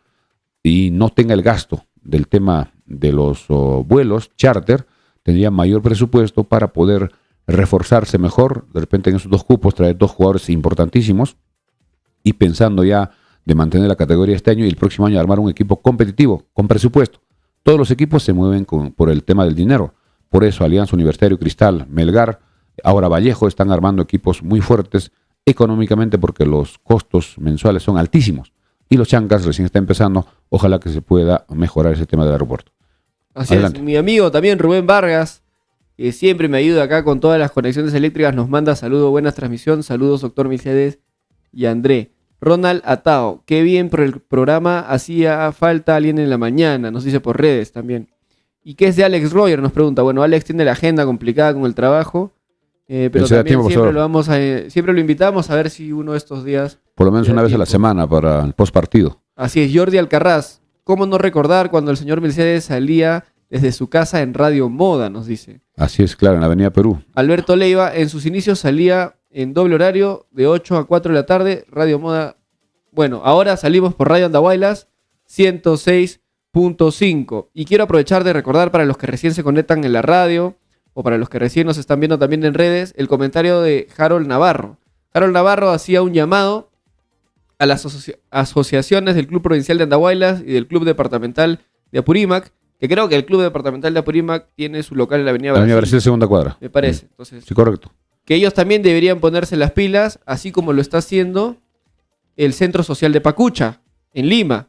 y no tenga el gasto del tema de los vuelos charter, tendría mayor presupuesto para poder reforzarse mejor, de repente en esos 2 cupos traer 2 jugadores importantísimos, y pensando ya de mantener la categoría este año y el próximo año armar un equipo competitivo, con presupuesto. Todos los equipos se mueven por el tema del dinero. Por eso Alianza Universitario, Cristal, Melgar, ahora Vallejo están armando equipos muy fuertes económicamente porque los costos mensuales son altísimos. Y los Chancas recién está empezando. Ojalá que se pueda mejorar ese tema del aeropuerto. Así Adelante. es. Mi amigo también Rubén Vargas, que siempre me ayuda acá con todas las conexiones eléctricas, nos manda saludos, buenas transmisión. Saludos, doctor Mercedes y André. Ronald Atao, qué bien por el programa, hacía falta alguien en la mañana, nos dice por redes también. ¿Y qué es de Alex Royer? Nos pregunta. Bueno, Alex tiene la agenda complicada con el trabajo, pero también siempre lo invitamos a ver si uno de estos días... Por lo menos una vez a la semana para el postpartido. Así es. Jordi Alcarraz, ¿cómo no recordar cuando el señor Mercedes salía desde su casa en Radio Moda? Nos dice. Así es, claro, en la Avenida Perú. Alberto Leiva, en sus inicios salía en doble horario de 8 a 4 de la tarde, Radio Moda. Bueno, ahora salimos por Radio Andahuaylas 106.5. Y quiero aprovechar de recordar para los que recién se conectan en la radio o para los que recién nos están viendo también en redes, el comentario de Harold Navarro. Harold Navarro hacía un llamado a las asociaciones del Club Provincial de Andahuaylas y del Club Departamental de Apurímac, que creo que el Club Departamental de Apurímac tiene su local en la Avenida Brasil. Avenida Brasil, segunda cuadra. Me parece. Entonces, sí, correcto. Que ellos también deberían ponerse las pilas, así como lo está haciendo el Centro Social de Pacucha, en Lima.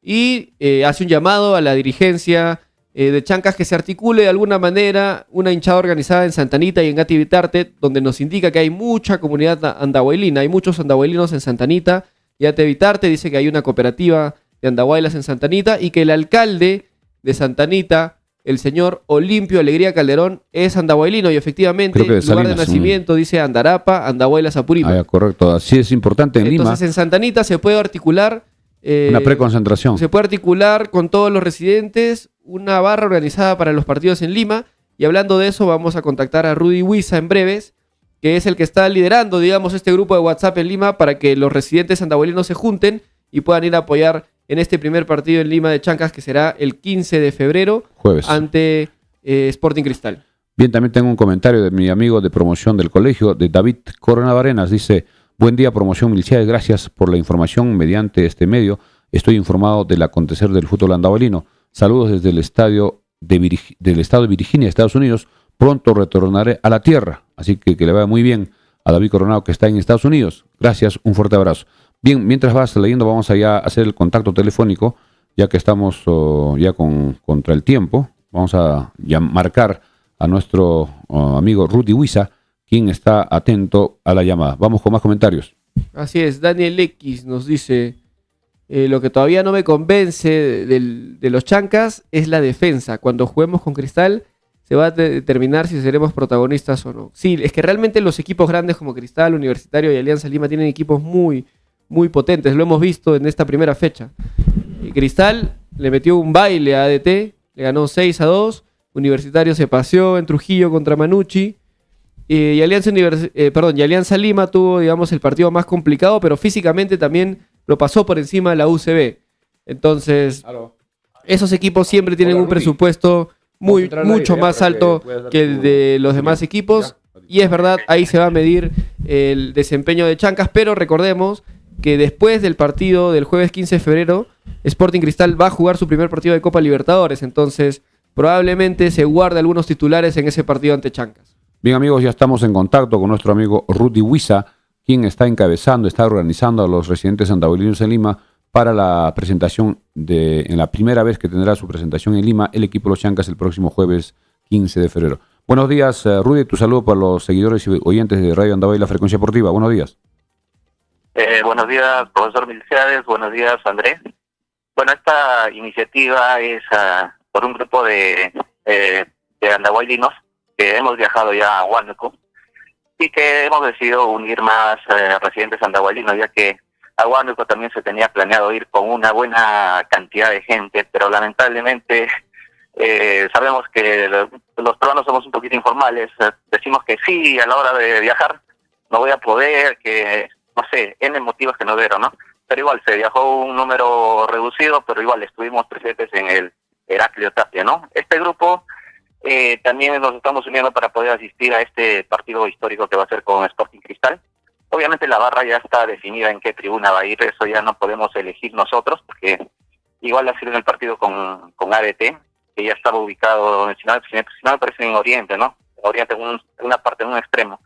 Y hace un llamado a la dirigencia de Chancas que se articule de alguna manera una hinchada organizada en Santa Anita y en Gati Vitarte, donde nos indica que hay mucha comunidad andahuaylina, hay muchos andahuaylinos en Santa Anita. Y Gati Vitarte dice que hay una cooperativa de andahuaylas en Santa Anita y que el alcalde de Santa Anita, el señor Olimpio Alegría Calderón, es andahuaylino y efectivamente creo que de lugar Salinas, de nacimiento dice Andarapa, Andahuaylas, Apurímac. Correcto, así es importante en Entonces Lima. en Santa Anita se puede articular Una preconcentración. se puede articular con todos los residentes una barra organizada para los partidos en Lima. Y hablando de eso, vamos a contactar a Rudy Huiza en breves, que es el que está liderando, digamos, este grupo de WhatsApp en Lima para que los residentes andahuaylinos se junten y puedan ir a apoyar en este primer partido en Lima de Chancas, que será el 15 de febrero, jueves, ante Sporting Cristal. Bien, también tengo un comentario de mi amigo de promoción del colegio, de David Corona Barenas. Dice: buen día, promoción Miliciades, gracias por la información mediante este medio. Estoy informado del acontecer del fútbol andahuaylino. Saludos desde el estado de Virginia, Estados Unidos. Pronto retornaré a la tierra. Así que le vaya muy bien a David Coronado, que está en Estados Unidos. Gracias, un fuerte abrazo. Bien, mientras vas leyendo, vamos allá a hacer el contacto telefónico, ya que estamos ya contra el tiempo. Vamos a marcar a nuestro amigo Rudy Huiza, quien está atento a la llamada. Vamos con más comentarios. Así es, Daniel X nos dice: Lo que todavía no me convence de los Chancas es la defensa. Cuando juguemos con Cristal se va a determinar si seremos protagonistas o no. Sí, es que realmente los equipos grandes como Cristal, Universitario y Alianza Lima tienen equipos muy, muy potentes. Lo hemos visto en esta primera fecha. Cristal le metió un baile a ADT, le ganó 6-2. Universitario se paseó en Trujillo contra Manucci. Y Alianza Lima tuvo, digamos, el partido más complicado, pero físicamente también lo pasó por encima de la UCB. Entonces, esos equipos siempre tienen un presupuesto mucho más alto que el de los demás equipos. Y es verdad, ahí se va a medir el desempeño de Chancas, pero recordemos que después del partido del jueves 15 de febrero, Sporting Cristal va a jugar su primer partido de Copa Libertadores. Entonces, probablemente se guarde algunos titulares en ese partido ante Chancas. Bien, amigos, ya estamos en contacto con nuestro amigo Rudy Huiza, quien está encabezando, está organizando a los residentes andahuaylinos en Lima para la presentación en la primera vez que tendrá su presentación en Lima, el equipo Los Chancas el próximo jueves 15 de febrero. Buenos días, Rudy, tu saludo para los seguidores y oyentes de Radio Andahuayla Frecuencia Deportiva. Buenos días. Buenos días, profesor Milciades. Buenos días, Andrés. Bueno, esta iniciativa es por un grupo de andahuaylinos que hemos viajado ya a Huánuco y que hemos decidido unir más residentes andahuaylinos, ya que a Huánuco también se tenía planeado ir con una buena cantidad de gente, pero lamentablemente sabemos que los peruanos somos un poquito informales, decimos que sí a la hora de viajar, no voy a poder, que no sé, N motivos que no dieron, ¿no? Pero igual se viajó un número reducido, pero igual estuvimos presentes en el Heraclio Tapia, ¿no? Este grupo también nos estamos uniendo para poder asistir a este partido histórico que va a ser con Sporting Cristal. Obviamente la barra ya está definida en qué tribuna va a ir, eso ya no podemos elegir nosotros, porque igual ha sido en el partido con ADT, que ya estaba ubicado, si no me parece en Oriente, ¿no? Oriente en una parte, en un extremo.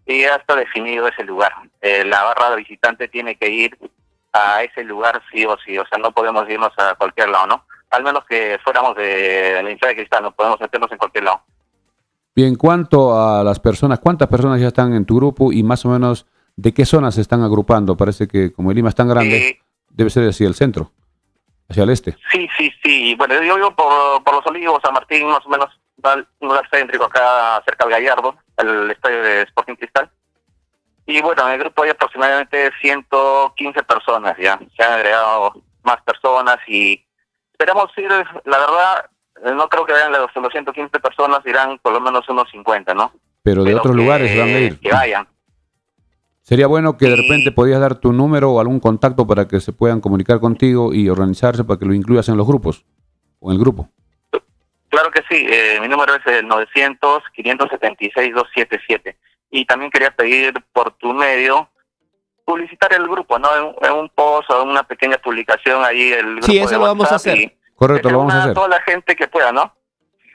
Y ya está definido ese lugar. La barra de visitante tiene que ir a ese lugar sí o sí, o sea, no podemos irnos a cualquier lado, ¿no? Al menos que fuéramos de la hinchada de Cristal, no podemos meternos en cualquier lado. Bien, cuanto a las personas, ¿cuántas personas ya están en tu grupo y más o menos de qué zonas se están agrupando? Parece que como el Lima es tan grande, debe ser hacia el centro, hacia el este. Sí. Bueno, yo vivo por Los Olivos, San Martín, más o menos, un lugar céntrico acá cerca del Gallardo, el estadio de Sporting Cristal. Y bueno, en el grupo hay aproximadamente 115 personas ya. Se han agregado más personas y esperamos ir, la verdad, no creo que vayan los 115 personas, irán por lo menos unos 50, ¿no? Pero de otros lugares van a ir. Que vayan. Sería bueno que de repente podías dar tu número o algún contacto para que se puedan comunicar contigo y organizarse para que lo incluyas en los grupos, o en el grupo. Claro que sí, mi número es el 900-576-277. Y también quería pedir por tu medio publicitar el grupo, ¿no? En un post o una pequeña publicación ahí el grupo. Sí, eso lo vamos a hacer. Correcto, lo vamos a hacer. Toda la gente que pueda, ¿no?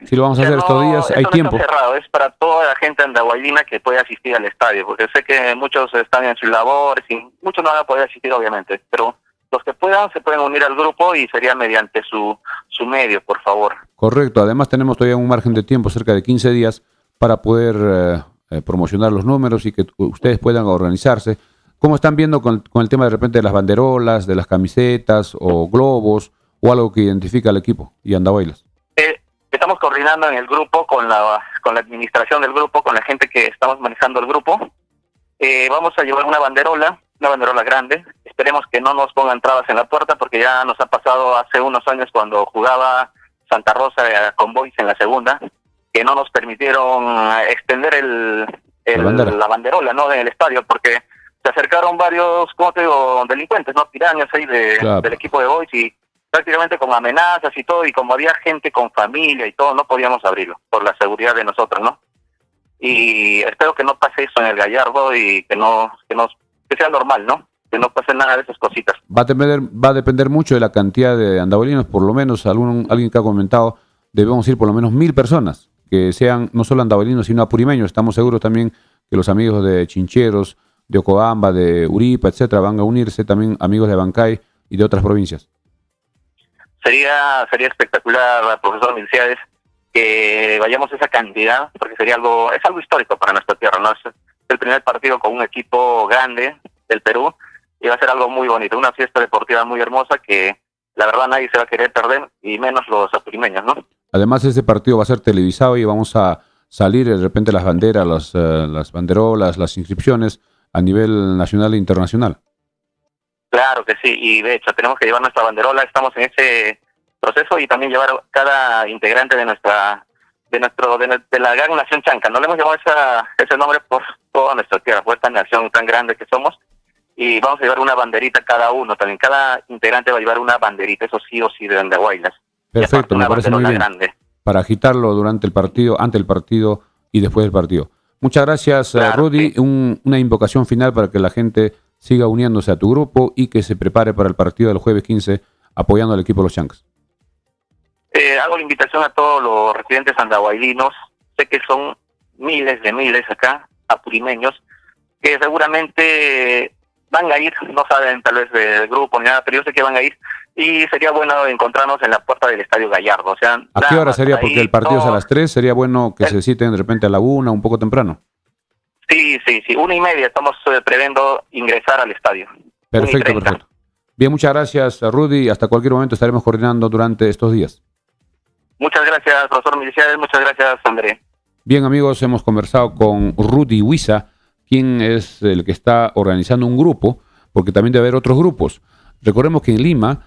Sí, lo vamos a hacer estos días, hay tiempo. Está cerrado, es para toda la gente andahuaylina que puede asistir al estadio, porque sé que muchos están en sus labores y muchos no van a poder asistir, obviamente, pero los que puedan se pueden unir al grupo y sería mediante su medio, por favor. Correcto, además tenemos todavía un margen de tiempo, cerca de 15 días, para poder promocionar los números y que ustedes puedan organizarse. ¿Cómo están viendo con el tema de repente de las banderolas, de las camisetas o globos o algo que identifica al equipo y Andahuaylas? Estamos coordinando en el grupo con la administración del grupo, con la gente que estamos manejando el grupo. Vamos a llevar una banderola grande. Esperemos que no nos pongan trabas en la puerta, porque ya nos ha pasado hace unos años cuando jugaba Santa Rosa con Boys en la segunda, que no nos permitieron extender la banderola, ¿no?, en el estadio, porque se acercaron varios, ¿cómo te digo?, delincuentes, ¿no?, tirañas ahí del equipo de Boys, y prácticamente con amenazas y todo, y como había gente con familia y todo, no podíamos abrirlo por la seguridad de nosotros, ¿no? Y espero que no pase eso en el Gallardo y que sea normal, ¿no? Que no pase nada de esas cositas. Va a depender mucho de la cantidad de andahuaylinos, por lo menos alguien que ha comentado, debemos ir por lo menos 1000 personas, que sean no solo andahuaylinos, sino apurimeños. Estamos seguros también que los amigos de Chincheros, de Ocobamba, de Uripa, etcétera, van a unirse, también amigos de Abancay y de otras provincias. Sería espectacular, profesor Milciades, que vayamos a esa cantidad, porque es algo histórico para nuestra tierra, ¿no? Es el primer partido con un equipo grande del Perú, y va a ser algo muy bonito, una fiesta deportiva muy hermosa que la verdad nadie se va a querer perder, y menos los apurimeños, ¿no? Además, ese partido va a ser televisado y vamos a salir de repente las banderas, las banderolas, las inscripciones a nivel nacional e internacional. Claro que sí, y de hecho tenemos que llevar nuestra banderola, estamos en ese proceso, y también llevar cada integrante de de la gran nación chanca. No le hemos llamado ese nombre por toda nuestra tierra, por esta nación tan grande que somos, y vamos a llevar una banderita cada uno, también cada integrante va a llevar una banderita, eso sí o sí, de Andahuaylas. Perfecto, me parece muy bien. Grande. Para agitarlo durante el partido, ante el partido y después del partido. Muchas gracias, Claro, Rudy. sí. Una invocación final para que la gente siga uniéndose a tu grupo y que se prepare para el partido del jueves 15 apoyando al equipo de los Chancas. Hago la invitación a todos los residentes andahuaylinos, sé que son miles de miles acá, apurimeños, que seguramente van a ir, no saben tal vez del grupo ni nada, pero yo sé que van a ir, y sería bueno encontrarnos en la puerta del Estadio Gallardo. O sea, ¿A qué hora sería? Porque el partido es a no, las 3, sería bueno que se citen de repente a la 1, un poco temprano. Sí, 1:30 estamos previendo ingresar al estadio. Perfecto, 1:30. perfecto. Bien, muchas gracias, Rudy. Hasta cualquier momento estaremos coordinando durante estos días. Muchas gracias, profesor Miliciades, muchas gracias, André. Bien, amigos, hemos conversado con Rudy Huiza, quien es el que está organizando un grupo, porque también debe haber otros grupos. Recordemos que en Lima,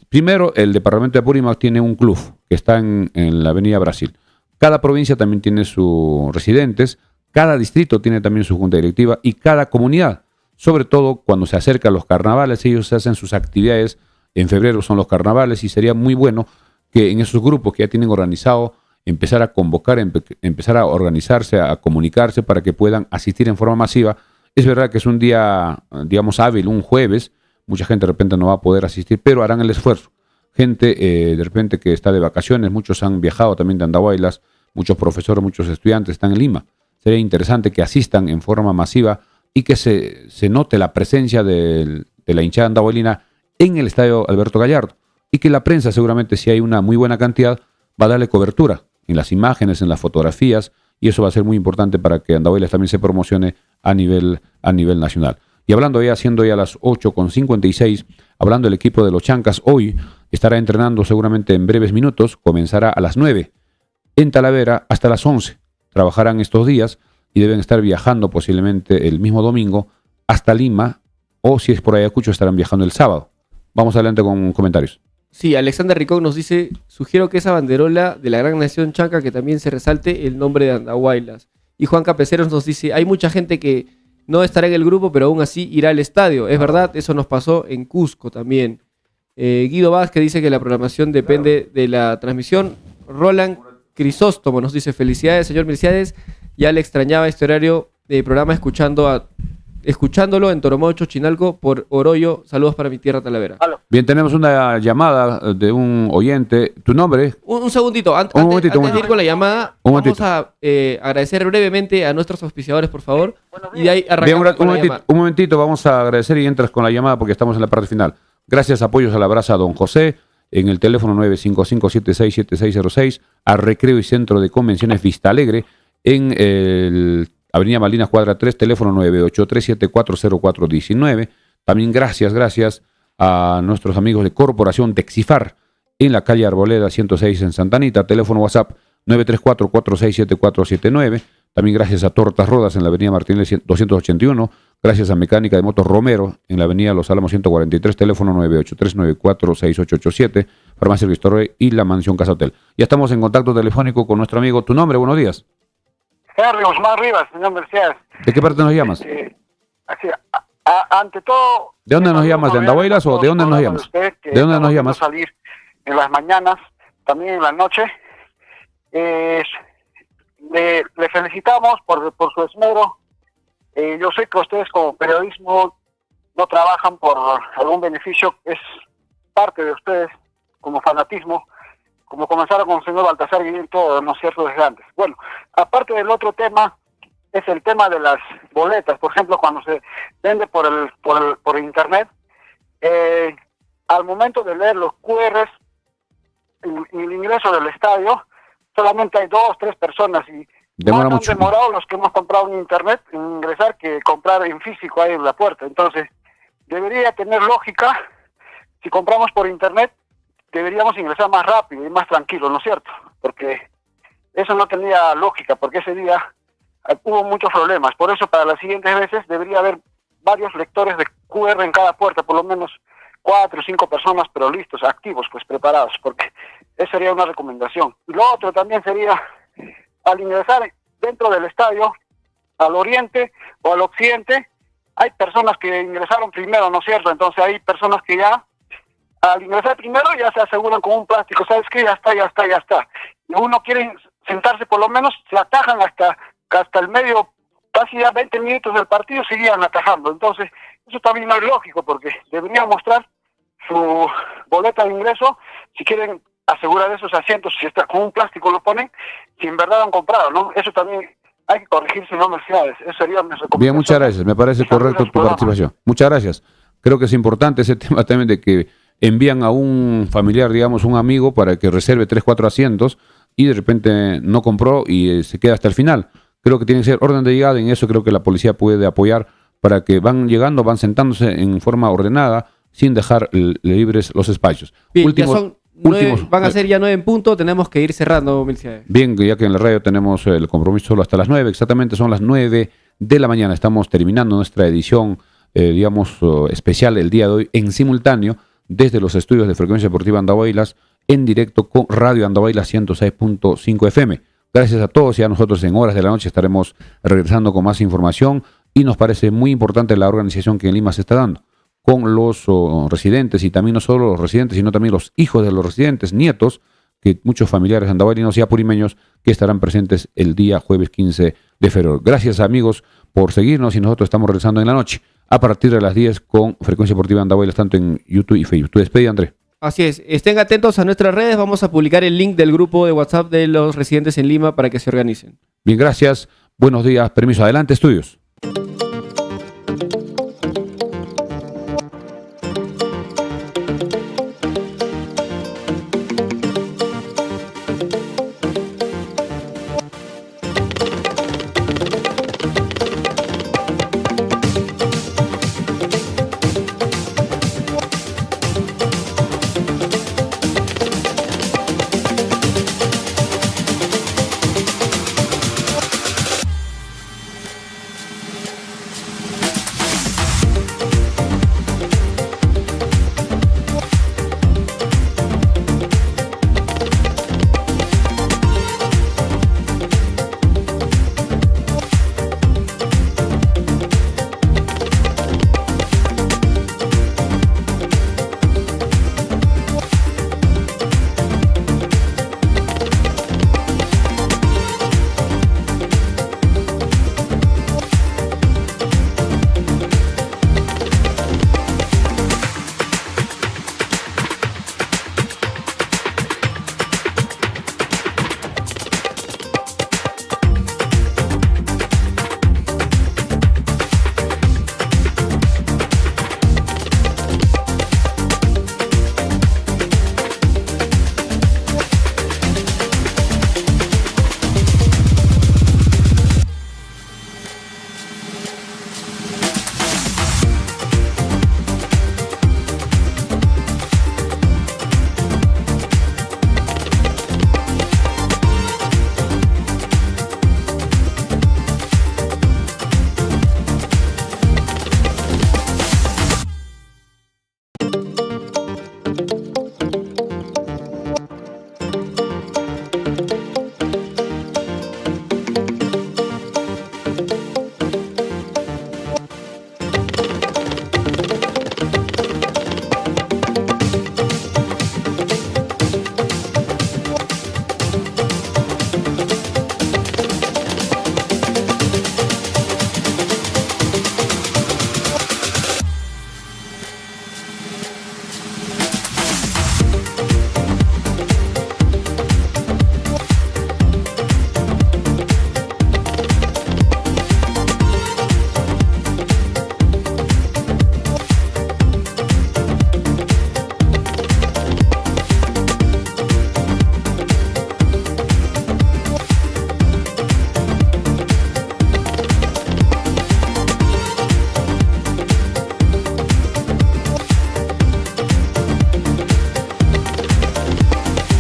primero el departamento de Apurímac tiene un club que está en la Avenida Brasil. Cada provincia también tiene sus residentes, cada distrito tiene también su junta directiva y cada comunidad, sobre todo cuando se acercan los carnavales, ellos hacen sus actividades, en febrero son los carnavales, y sería muy bueno que en esos grupos que ya tienen organizado, empezar a convocar, empezar a organizarse, a comunicarse para que puedan asistir en forma masiva. Es verdad que es un día, digamos, hábil, un jueves, mucha gente de repente no va a poder asistir, pero harán el esfuerzo. Gente de repente que está de vacaciones, muchos han viajado también de Andahuaylas, muchos profesores, muchos estudiantes están en Lima. Sería interesante que asistan en forma masiva y que se note la presencia de la hinchada andahuaylina en el estadio Alberto Gallardo, y que la prensa seguramente, si hay una muy buena cantidad, va a darle cobertura en las imágenes, en las fotografías, y eso va a ser muy importante para que Andahuaylas también se promocione a nivel nacional. Y hablando ya, siendo ya las 8:56, hablando del equipo de los Chancas, hoy estará entrenando seguramente en breves minutos, comenzará a las 9 en Talavera hasta las 11. Trabajarán estos días y deben estar viajando posiblemente el mismo domingo hasta Lima, o si es por Ayacucho estarán viajando el sábado. Vamos adelante con comentarios. Sí, Alexander Ricón nos dice: sugiero que esa banderola de la gran nación chanca, que también se resalte el nombre de Andahuaylas. Y Juan Capeceros nos dice: hay mucha gente que no estará en el grupo, pero aún así irá al estadio. Es verdad, eso nos pasó en Cusco también. Guido Vázquez dice que la programación depende de la transmisión. Roland Crisóstomo nos dice: felicidades, señor Miliciades. Ya le extrañaba este horario de programa escuchándolo en Toromocho, Chinalco, por Oroyo. Saludos para mi tierra Talavera. Bien, tenemos una llamada de un oyente. ¿Tu nombre? Un segundito, antes de ir con la llamada, vamos a agradecer brevemente a nuestros auspiciadores, por favor. Y de ahí arrancamos con la llamada. Un momentito, vamos a agradecer y entras con la llamada porque estamos en la parte final. Gracias, apoyos a la brasa Don José, en el teléfono 955-767606, a Recreo y Centro de Convenciones Vista Alegre, en el Avenida Malvinas, cuadra 3, teléfono 983740419. También gracias a nuestros amigos de Corporación Texifar, en la calle Arboleda 106 en Santa Anita, teléfono WhatsApp 934-467479. También gracias a Tortas Rodas en la avenida Martínez 281. Gracias a Mecánica de Motos Romero en la avenida Los Álamos 143, teléfono 983-946887. Farmacia Ristoré y la Mansión Casa Hotel. Ya estamos en contacto telefónico con nuestro amigo. ¿Tu nombre? Buenos días. Henry Guzmán Rivas, señor Mercedes. ¿De qué parte nos llamas? Ante todo... ¿De dónde nos llamas? ¿De Andahuaylas o de dónde nos llamas? ¿De dónde nos llamas? Salir en las mañanas, también en la noche. Le felicitamos por su esmero. Yo sé que ustedes como periodismo no trabajan por algún beneficio, es parte de ustedes como fanatismo, como comenzaron con el señor Baltasar Guillén, todo, ¿no es cierto?, desde antes. Bueno, aparte del otro tema, es el tema de las boletas. Por ejemplo, cuando se vende por internet, al momento de leer los QRs en el ingreso del estadio, solamente hay 2 o 3 personas, y Demora más han mucho. demorado los que hemos comprado en internet en ingresar que comprar en físico ahí en la puerta. Entonces, debería tener lógica, si compramos por internet, deberíamos ingresar más rápido y más tranquilo, ¿no es cierto? Porque eso no tenía lógica, porque ese día hubo muchos problemas. Por eso, para las siguientes veces, debería haber varios lectores de QR en cada puerta, por lo menos 4 o 5 personas, pero listos, activos, pues preparados, porque esa sería una recomendación. Y lo otro también sería, al ingresar dentro del estadio, al oriente o al occidente, hay personas que ingresaron primero, ¿no es cierto? Entonces hay personas que ya, al ingresar primero, ya se aseguran con un plástico, ¿sabes qué? Ya está. Y uno quiere sentarse, por lo menos se atajan hasta el medio, casi ya 20 minutos del partido, seguían atajando. Entonces, eso también no es lógico, porque deberían mostrar su boleta de ingreso, si quieren asegurar esos asientos, si está con un plástico lo ponen, si en verdad han comprado, ¿no? Eso también hay que corregirse, no mercedes. Eso sería mi recomendación. Bien, muchas gracias. Me parece correcto tu participación. Muchas gracias. Creo que es importante ese tema también de que envían a un familiar, digamos, un amigo, para que reserve 3, 4 asientos y de repente no compró y se queda hasta el final. Creo que tiene que ser orden de llegada, y en eso creo que la policía puede apoyar para que van llegando, van sentándose en forma ordenada, sin dejar libres los espacios. Bien, van a ser ya 9 en punto, tenemos que ir cerrando, Milciades. Bien, ya que en la radio tenemos el compromiso solo hasta las 9, exactamente son las 9 de la mañana. Estamos terminando nuestra edición, especial el día de hoy, en simultáneo, desde los estudios de Frecuencia Deportiva Andahuaylas, en directo con Radio Andahuaylas 106.5 FM. Gracias a todos, y a nosotros en horas de la noche estaremos regresando con más información, y nos parece muy importante la organización que en Lima se está dando con los residentes, y también no solo los residentes, sino también los hijos de los residentes, nietos, que muchos familiares andahuaylinos y apurimeños que estarán presentes el día jueves 15 de febrero. Gracias, amigos, por seguirnos, y nosotros estamos regresando en la noche a partir de las 10 con Frecuencia Deportiva Andahuaylas, tanto en YouTube y Facebook. Tu despedida, André. Así es, estén atentos a nuestras redes, vamos a publicar el link del grupo de WhatsApp de los residentes en Lima para que se organicen. Bien, gracias, buenos días, permiso, adelante, estudios.